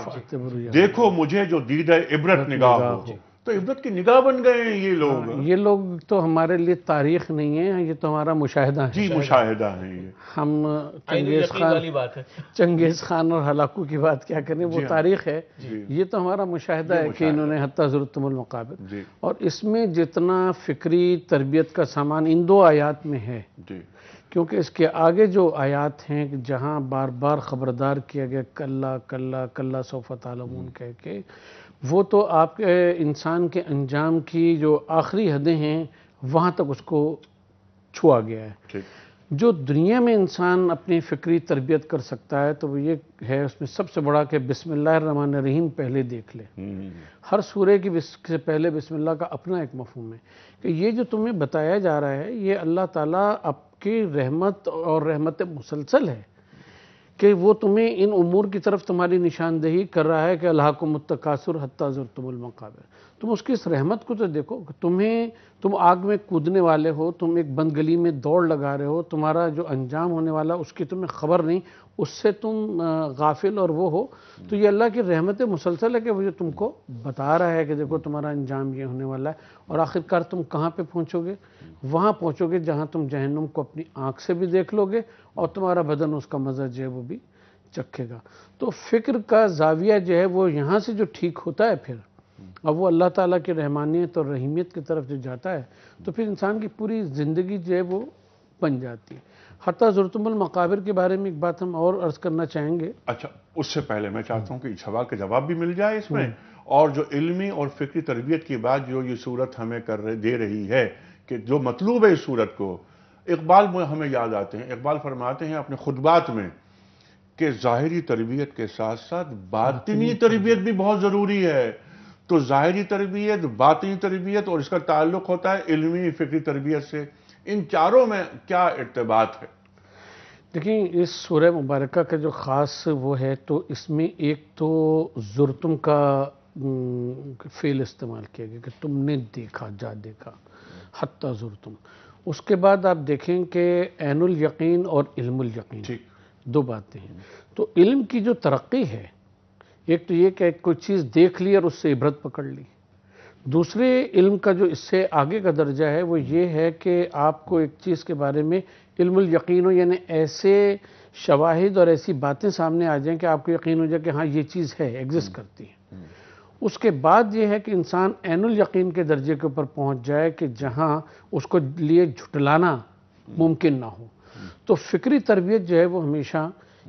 دیکھو مجھے جو دید عبرت نگاہ ہو. تو عبرت کی نگاہ بن گئے ہیں یہ لوگ. یہ لوگ تو ہمارے لیے تاریخ نہیں ہے، یہ تو ہمارا مشاہدہ ہے. جی مشاہدہ ہے. یہ ہم چنگیز خان اور ہلاکو کی بات کیا کریں، وہ تاریخ ہے. یہ تو ہمارا مشاہدہ ہے کہ انہوں نے حتی زرتم المقابر. اور اس میں جتنا فکری تربیت کا سامان ان دو آیات میں ہے، کیونکہ اس کے آگے جو آیات ہیں جہاں بار بار خبردار کیا گیا کلا کلا کلا سوف تعلمون کہہ کے، وہ تو آپ کے انسان کے انجام کی جو آخری حدیں ہیں وہاں تک اس کو چھوا گیا ہے. جو دنیا میں انسان اپنی فکری تربیت کر سکتا ہے تو وہ یہ ہے اس میں سب سے بڑا کہ بسم اللہ الرحمن الرحیم پہلے دیکھ لے. ہر سورے کی سے پہلے بسم اللہ کا اپنا ایک مفہوم ہے کہ یہ جو تمہیں بتایا جا رہا ہے یہ اللہ تعالیٰ آپ کی رحمت اور رحمت مسلسل ہے کہ وہ تمہیں ان امور کی طرف تمہاری نشاندہی کر رہا ہے کہ الہاکم التکاثر حتی زرتم المقابر. تم اس کی اس رحمت کو تو دیکھو کہ تم آگ میں کودنے والے ہو، تم ایک بند گلی میں دوڑ لگا رہے ہو، تمہارا جو انجام ہونے والا اس کی تمہیں خبر نہیں، اس سے تم غافل اور وہ ہو. تو یہ اللہ کی رحمت مسلسل ہے کہ وہ جو تم کو بتا رہا ہے کہ دیکھو تمہارا انجام یہ ہونے والا ہے اور آخرکار تم کہاں پہ پہنچو گے؟ وہاں پہنچو گے جہاں تم جہنم کو اپنی آنکھ سے بھی دیکھ لو گے اور تمہارا بدن اس کا مزہ جو ہے وہ بھی چکھے گا. تو فکر کا زاویہ جو ہے وہ یہاں سے جو ٹھیک ہوتا ہے پھر اب وہ اللہ تعالیٰ کی رحمانیت اور رحیمیت کی طرف جو جاتا ہے تو پھر انسان کی پوری زندگی جو ہے وہ بن جاتی ہے. حتی زرتم المقابر کے بارے میں ایک بات ہم اور عرض کرنا چاہیں گے. اچھا، اس سے پہلے میں چاہتا ہوں کہ سوال کا جواب بھی مل جائے اس میں، اور جو علمی اور فکری تربیت کی بات جو یہ صورت ہمیں دے رہی ہے کہ جو مطلوب ہے اس صورت کو. اقبال ہمیں یاد آتے ہیں، اقبال فرماتے ہیں اپنے خطبات میں کہ ظاہری تربیت کے ساتھ ساتھ باطنی تربیت بھی بہت ضروری ہے. تو ظاہری تربیت، باطنی تربیت اور اس کا تعلق ہوتا ہے علمی فکری تربیت سے. ان چاروں میں کیا ارتباط ہے؟ دیکھیں اس سورہ مبارکہ کا جو خاص وہ ہے تو اس میں ایک تو زرتم کا فعل استعمال کیا گیا کہ تم نے دیکھا، جا دیکھا، حتی زرتم. اس کے بعد آپ دیکھیں کہ عین الیقین اور علم الیقین دو باتیں ہیں. تو علم کی جو ترقی ہے، ایک تو یہ کہ کوئی چیز دیکھ لی اور اس سے عبرت پکڑ لی. دوسرے علم کا جو اس سے آگے کا درجہ ہے وہ یہ ہے کہ آپ کو ایک چیز کے بارے میں علم الیقین ہو، یعنی ایسے شواہد اور ایسی باتیں سامنے آ جائیں کہ آپ کو یقین ہو جائے کہ ہاں یہ چیز ہے، ایگزسٹ کرتی ہے. اس کے بعد یہ ہے کہ انسان عین الیقین کے درجے کے اوپر پہنچ جائے کہ جہاں اس کو لیے جھٹلانا ممکن نہ ہو. تو فکری تربیت جو ہے وہ ہمیشہ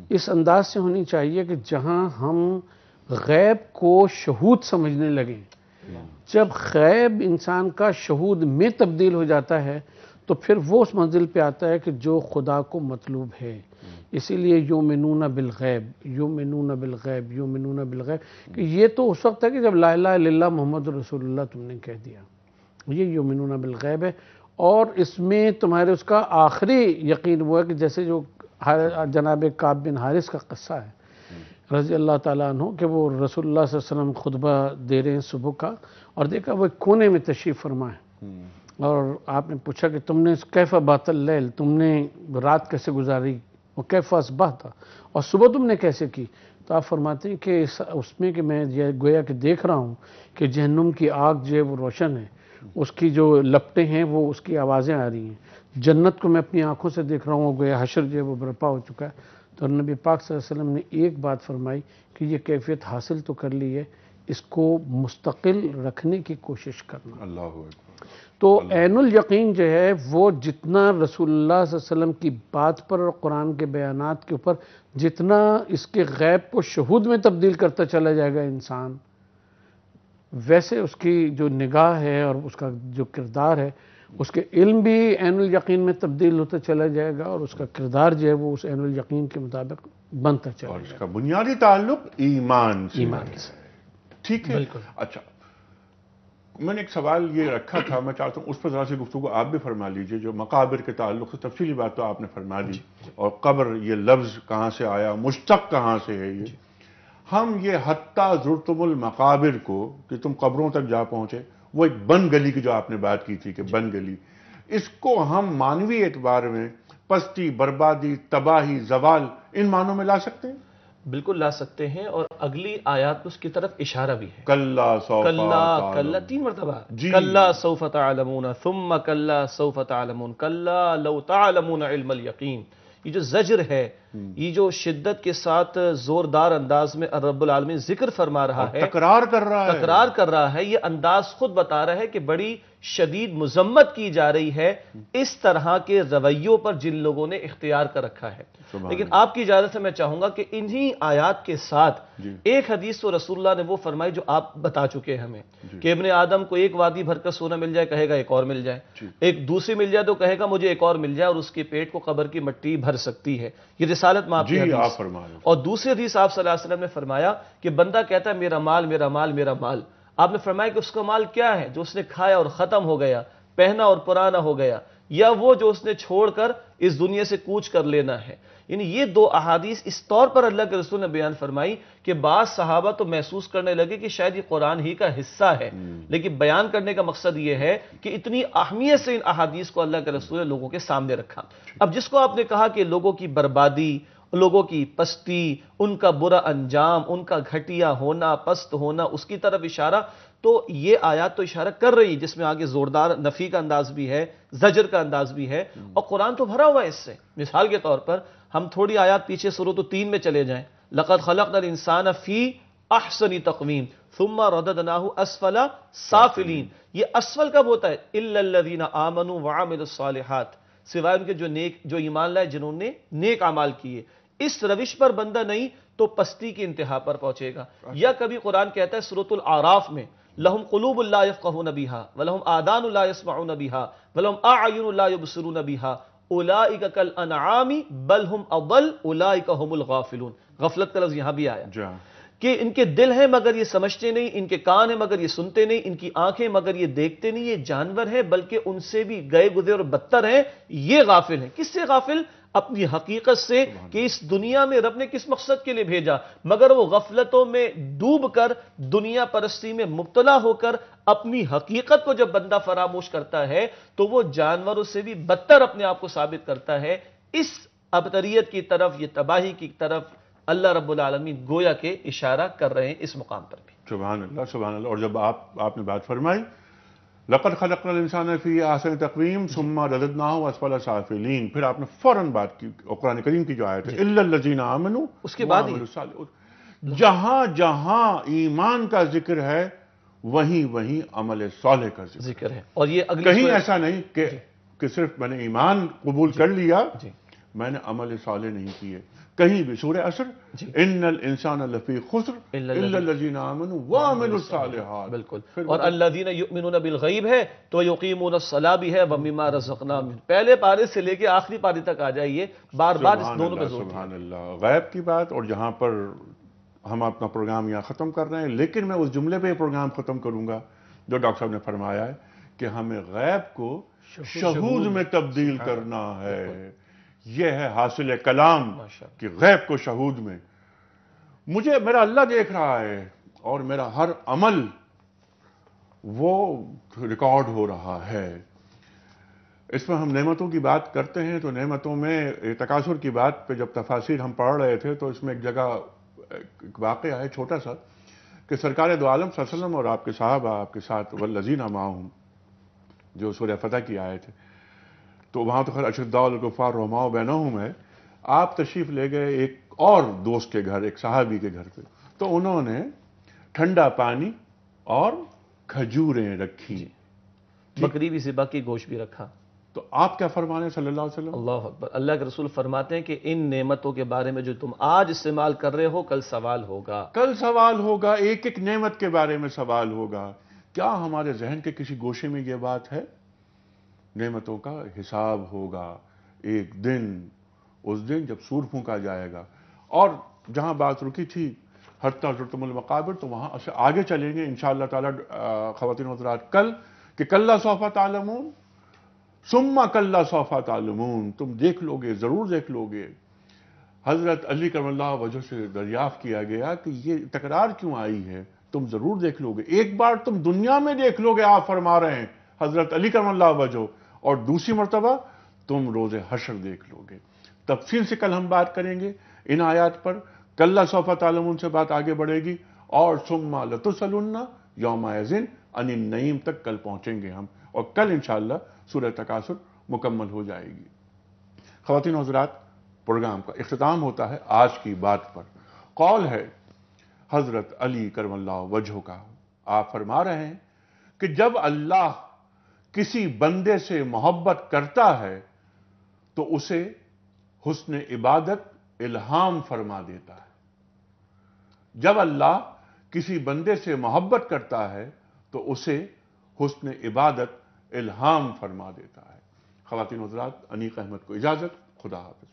اس انداز سے ہونی چاہیے کہ جہاں ہم غیب کو شہود سمجھنے لگیں. جب غیب انسان کا شہود میں تبدیل ہو جاتا ہے تو پھر وہ اس منزل پہ آتا ہے کہ جو خدا کو مطلوب ہے. اسی لیے یؤمنون بالغیب، یؤمنون بالغیب، یؤمنون بالغیب، کہ یہ تو اس وقت ہے کہ جب لا الہ الا اللہ محمد رسول اللہ تم نے کہہ دیا، یہ یؤمنون بالغیب ہے. اور اس میں تمہارے اس کا آخری یقین وہ ہے کہ جیسے جو جناب کعب بن حارث کا قصہ ہے رضی اللہ تعالیٰ عنہ، کہ وہ رسول اللہ صلی اللہ علیہ وسلم خطبہ دے رہے ہیں صبح کا، اور دیکھا وہ ایک کونے میں تشریف فرما ہے، اور آپ نے پوچھا کہ تم نے کیف بات اللیل، تم نے رات کیسے گزاری، وہ کیف اصبحت، اور صبح تم نے کیسے کی. تو آپ فرماتے ہیں کہ اس میں کہ میں گویا کہ دیکھ رہا ہوں کہ جہنم کی آگ جو ہے وہ روشن ہے، اس کی جو لپٹیں ہیں وہ اس کی آوازیں آ رہی ہیں. جنت کو میں اپنی آنکھوں سے دیکھ رہا ہوں، گویا حشر جو ہے وہ برپا ہو چکا ہے. تو نبی پاک صلی اللہ علیہ وسلم نے ایک بات فرمائی کہ یہ کیفیت حاصل تو کر لی ہے، اس کو مستقل رکھنے کی کوشش کرنا. اللہ اکبر. تو عین الیقین جو ہے وہ جتنا رسول اللہ صلی اللہ علیہ وسلم کی بات پر اور قرآن کے بیانات کے اوپر جتنا اس کے غیب کو شہود میں تبدیل کرتا چلا جائے گا انسان، ویسے اس کی جو نگاہ ہے اور اس کا جو کردار ہے، اس کے علم بھی عین الیقین میں تبدیل ہوتا چلا جائے گا، اور اس کا کردار جو ہے وہ اس عین الیقین کے مطابق بنتا چلا اور جائے گا. اس کا بنیادی تعلق ایمان سے ایمان سے. ٹھیک ہے. بالکل. اچھا، میں نے ایک سوال یہ رکھا تھا، میں چاہتا ہوں اس پر ذرا سی گفتگو آپ بھی فرما لیجئے. جو مقابر کے تعلق سے تفصیلی بات تو آپ نے فرما دی، اور قبر یہ لفظ کہاں سے آیا، مشتق کہاں سے ہے. یہ ہم یہ حتی زرتم المقابر کو کہ تم قبروں تک جا پہنچے، وہ ایک بن گلی کی جو آپ نے بات کی تھی کہ بن گلی، اس کو ہم معنوی اعتبار میں پستی، بربادی، تباہی، زوال ان معنوں میں لا سکتے ہیں؟ بالکل لا سکتے ہیں، اور اگلی آیات اس کی طرف اشارہ بھی ہے. کلا سوف کلا تعلمون. 3 مرتبہ جی. کلا سوف تعلمون ثم کلا سوف تعلمون کلا لو تعلمون علم الیقین. یہ جو زجر ہے، یہ جو شدت کے ساتھ زوردار انداز میں رب العالمین ذکر فرما رہا ہے، تکرار کر رہا ہے، یہ انداز خود بتا رہا ہے کہ بڑی شدید مذمت کی جا رہی ہے اس طرح کے رویوں پر جن لوگوں نے اختیار کر رکھا ہے. لیکن آپ کی اجازت سے میں چاہوں گا کہ انہی آیات کے ساتھ ایک حدیث تو رسول اللہ نے وہ فرمائی جو آپ بتا چکے ہیں ہمیں، کہ ابن آدم کو ایک وادی بھر کر سونا مل جائے کہے گا ایک اور مل جائے، ایک دوسری مل جائے تو کہے گا مجھے ایک اور مل جائے، اور اس کے پیٹ کو قبر کی مٹی بھر سکتی ہے. یہ رسالت میں آپ کی حدیث. اور دوسری حدیث آپ صلی اللہ علیہ وسلم نے فرمایا کہ بندہ کہتا ہے میرا مال میرا مال میرا مال. آپ نے فرمایا کہ اس کا مال کیا ہے؟ جو اس نے کھایا اور ختم ہو گیا، پہنا اور پرانا ہو گیا، یا وہ جو اس نے چھوڑ کر اس دنیا سے کوچ کر لینا ہے. یعنی یہ 2 احادیث اس طور پر اللہ کے رسول نے بیان فرمائی کہ بعض صحابہ تو محسوس کرنے لگے کہ شاید یہ قرآن ہی کا حصہ ہے، لیکن بیان کرنے کا مقصد یہ ہے کہ اتنی اہمیت سے ان احادیث کو اللہ کے رسول نے لوگوں کے سامنے رکھا. اب جس کو آپ نے کہا کہ لوگوں کی بربادی، لوگوں کی پستی، ان کا برا انجام، ان کا گھٹیا ہونا، پست ہونا، اس کی طرف اشارہ، تو یہ آیات تو اشارہ کر رہی، جس میں آگے زوردار نفی کا انداز بھی ہے، زجر کا انداز بھی ہے، اور قرآن تو بھرا ہوا ہے اس سے. مثال کے طور پر ہم تھوڑی آیات پیچھے سورۃ 3 میں چلے جائیں، لَقَدْ خَلَقْنَا الْإِنسَانَ فِي أَحْسَنِ تَقْوِيمٍ ثُمَّ رَدَدْنَاهُ أَسْفَلَ سَافِلِينَ. یہ اسفل کب ہوتا ہے؟ إِلَّا الَّذِينَ آمَنُوا وَعَمِلُوا الصَّالِحَاتِ، سوائے ان کے جو ایمان لائے جنہوں نے نیک اعمال کیے. اس روش پر بندہ نہیں تو پستی کی انتہا پر پہنچے گا. یا کبھی قرآن کہتا ہے سورۃ الاعراف میں لہم قلوب لا یفقہون بہا ولہم آذان لا یسمعون بہا ولہم اعین لا یبصرون بہا اولئک کالانعام بل ہم اضل اولئک هم الغافلون. غفلت کا لفظ یہاں بھی آیا کہ ان کے دل ہیں مگر یہ سمجھتے نہیں، ان کے کان ہیں مگر یہ سنتے نہیں، ان کی آنکھیں مگر یہ دیکھتے نہیں. یہ جانور ہیں بلکہ ان سے بھی گئے گزرے اور بدتر ہیں، یہ غافل ہیں. کس سے غافل؟ اپنی حقیقت سے کہ اس دنیا میں رب نے کس مقصد کے لیے بھیجا، مگر وہ غفلتوں میں ڈوب کر، دنیا پرستی میں مبتلا ہو کر اپنی حقیقت کو جب بندہ فراموش کرتا ہے تو وہ جانوروں سے بھی بدتر اپنے آپ کو ثابت کرتا ہے۔ اس ابتریت کی طرف، یہ تباہی کی طرف اللہ رب العالمین گویا کہ اشارہ کر رہے ہیں اس مقام پر بھی۔ سبحان اللہ، سبحان اللہ۔ اور جب آپ نے بات فرمائی لقد خلقنا الانسان فی احسن تقویم ثم رددناہ اسفل سافلین، پھر آپ نے فوراً بات کی قرآن کریم کی جو آیت ہے الا الذین آمنوا، اس کے بعد جہاں جہاں ایمان کا ذکر ہے وہیں وہیں عمل صالح کا ذکر ہے۔ اور یہ کہیں ایسا نہیں کہ صرف میں نے ایمان قبول کر لیا، میں نے عمل صالح نہیں کیے کہیں بھی۔ سورہ عصر، ان الانسان لفی خسر الا الذین آمنوا وعملوا الصالحات، بالکل۔ اور الذین یؤمنون بالغیب ہے تو یقیمون الصلاۃ بھی ہے ومما رزقناہم، پہلے پارے سے لے کے آخری پارے تک آ جائیے، بار بار اس دونوں پہ زور دیا۔ سبحان اللہ، غیب کی بات۔ اور جہاں پر ہم اپنا پروگرام یہاں ختم کر رہے ہیں، لیکن میں اس جملے پہ پروگرام ختم کروں گا جو ڈاکٹر صاحب نے فرمایا ہے کہ ہمیں غیب کو شہود میں تبدیل کرنا ہے۔ یہ ہے حاصل کلام کہ غیب کو شہود میں، میرا اللہ دیکھ رہا ہے اور میرا ہر عمل وہ ریکارڈ ہو رہا ہے۔ اس میں ہم نعمتوں کی بات کرتے ہیں تو نعمتوں میں تکاثر کی بات پہ جب تفاسیر ہم پڑھ رہے تھے تو اس میں ایک جگہ ایک واقعہ ہے چھوٹا سا کہ سرکار دو عالم صلی اللہ علیہ وسلم اور آپ کے صحابہ آپ کے ساتھ والذین معہم جو سورہ فتح کی آیت ہے، تو وہاں تو خیر اشداء علی الکفار رحماء بینہم ہے، آپ تشریف لے گئے ایک اور دوست کے گھر، ایک صحابی کے گھر پہ، تو انہوں نے ٹھنڈا پانی اور کھجوریں رکھی، بکری بھی ذبح کی، گوشت بھی رکھا۔ تو آپ کیا فرمانے صلی اللہ علیہ وسلم؟ اللہ اکبر۔ اللہ کے رسول فرماتے ہیں کہ ان نعمتوں کے بارے میں جو تم آج استعمال کر رہے ہو کل سوال ہوگا، کل سوال ہوگا، ایک ایک نعمت کے بارے میں سوال ہوگا۔ کیا ہمارے ذہن کے کسی گوشے میں یہ بات ہے؟ نعمتوں کا حساب ہوگا ایک دن، اس دن جب سور پھونکا جائے گا۔ اور جہاں بات رکی تھی حتی زرتم المقابر، تو وہاں سے آگے چلیں گے انشاءاللہ تعالی خواتین و حضرات کل، کہ کلا سوف تعلمون ثم کلا سوف تعلمون، تم دیکھ لو گے، ضرور دیکھ لو گے۔ حضرت علی کرم اللہ وجہ سے دریافت کیا گیا کہ یہ تکرار کیوں آئی ہے؟ تم ضرور دیکھ لو گے، ایک بار تم دنیا میں دیکھ لو گے، آپ فرما رہے ہیں حضرت علی کرم اللہ وجہ، اور دوسری مرتبہ تم روز حشر دیکھ لو گے۔ تفصیل سے کل ہم بات کریں گے ان آیات پر، کلا سوف تعلمون سے بات آگے بڑھے گی، اور ثم لتسألن یومئذ عن النعیم تک کل پہنچیں گے ہم، اور کل انشاءاللہ سورہ تکاثر مکمل ہو جائے گی۔ خواتین و حضرات، پروگرام کا اختتام ہوتا ہے آج کی بات پر، قول ہے حضرت علی کرم اللہ وجہ کا۔ آپ فرما رہے ہیں کہ جب اللہ کسی بندے سے محبت کرتا ہے تو اسے حسن عبادت الہام فرما دیتا ہے۔ جب اللہ کسی بندے سے محبت کرتا ہے تو اسے حسن عبادت الہام فرما دیتا ہے۔ خواتین و حضرات، انیق احمد کو اجازت، خدا حافظ۔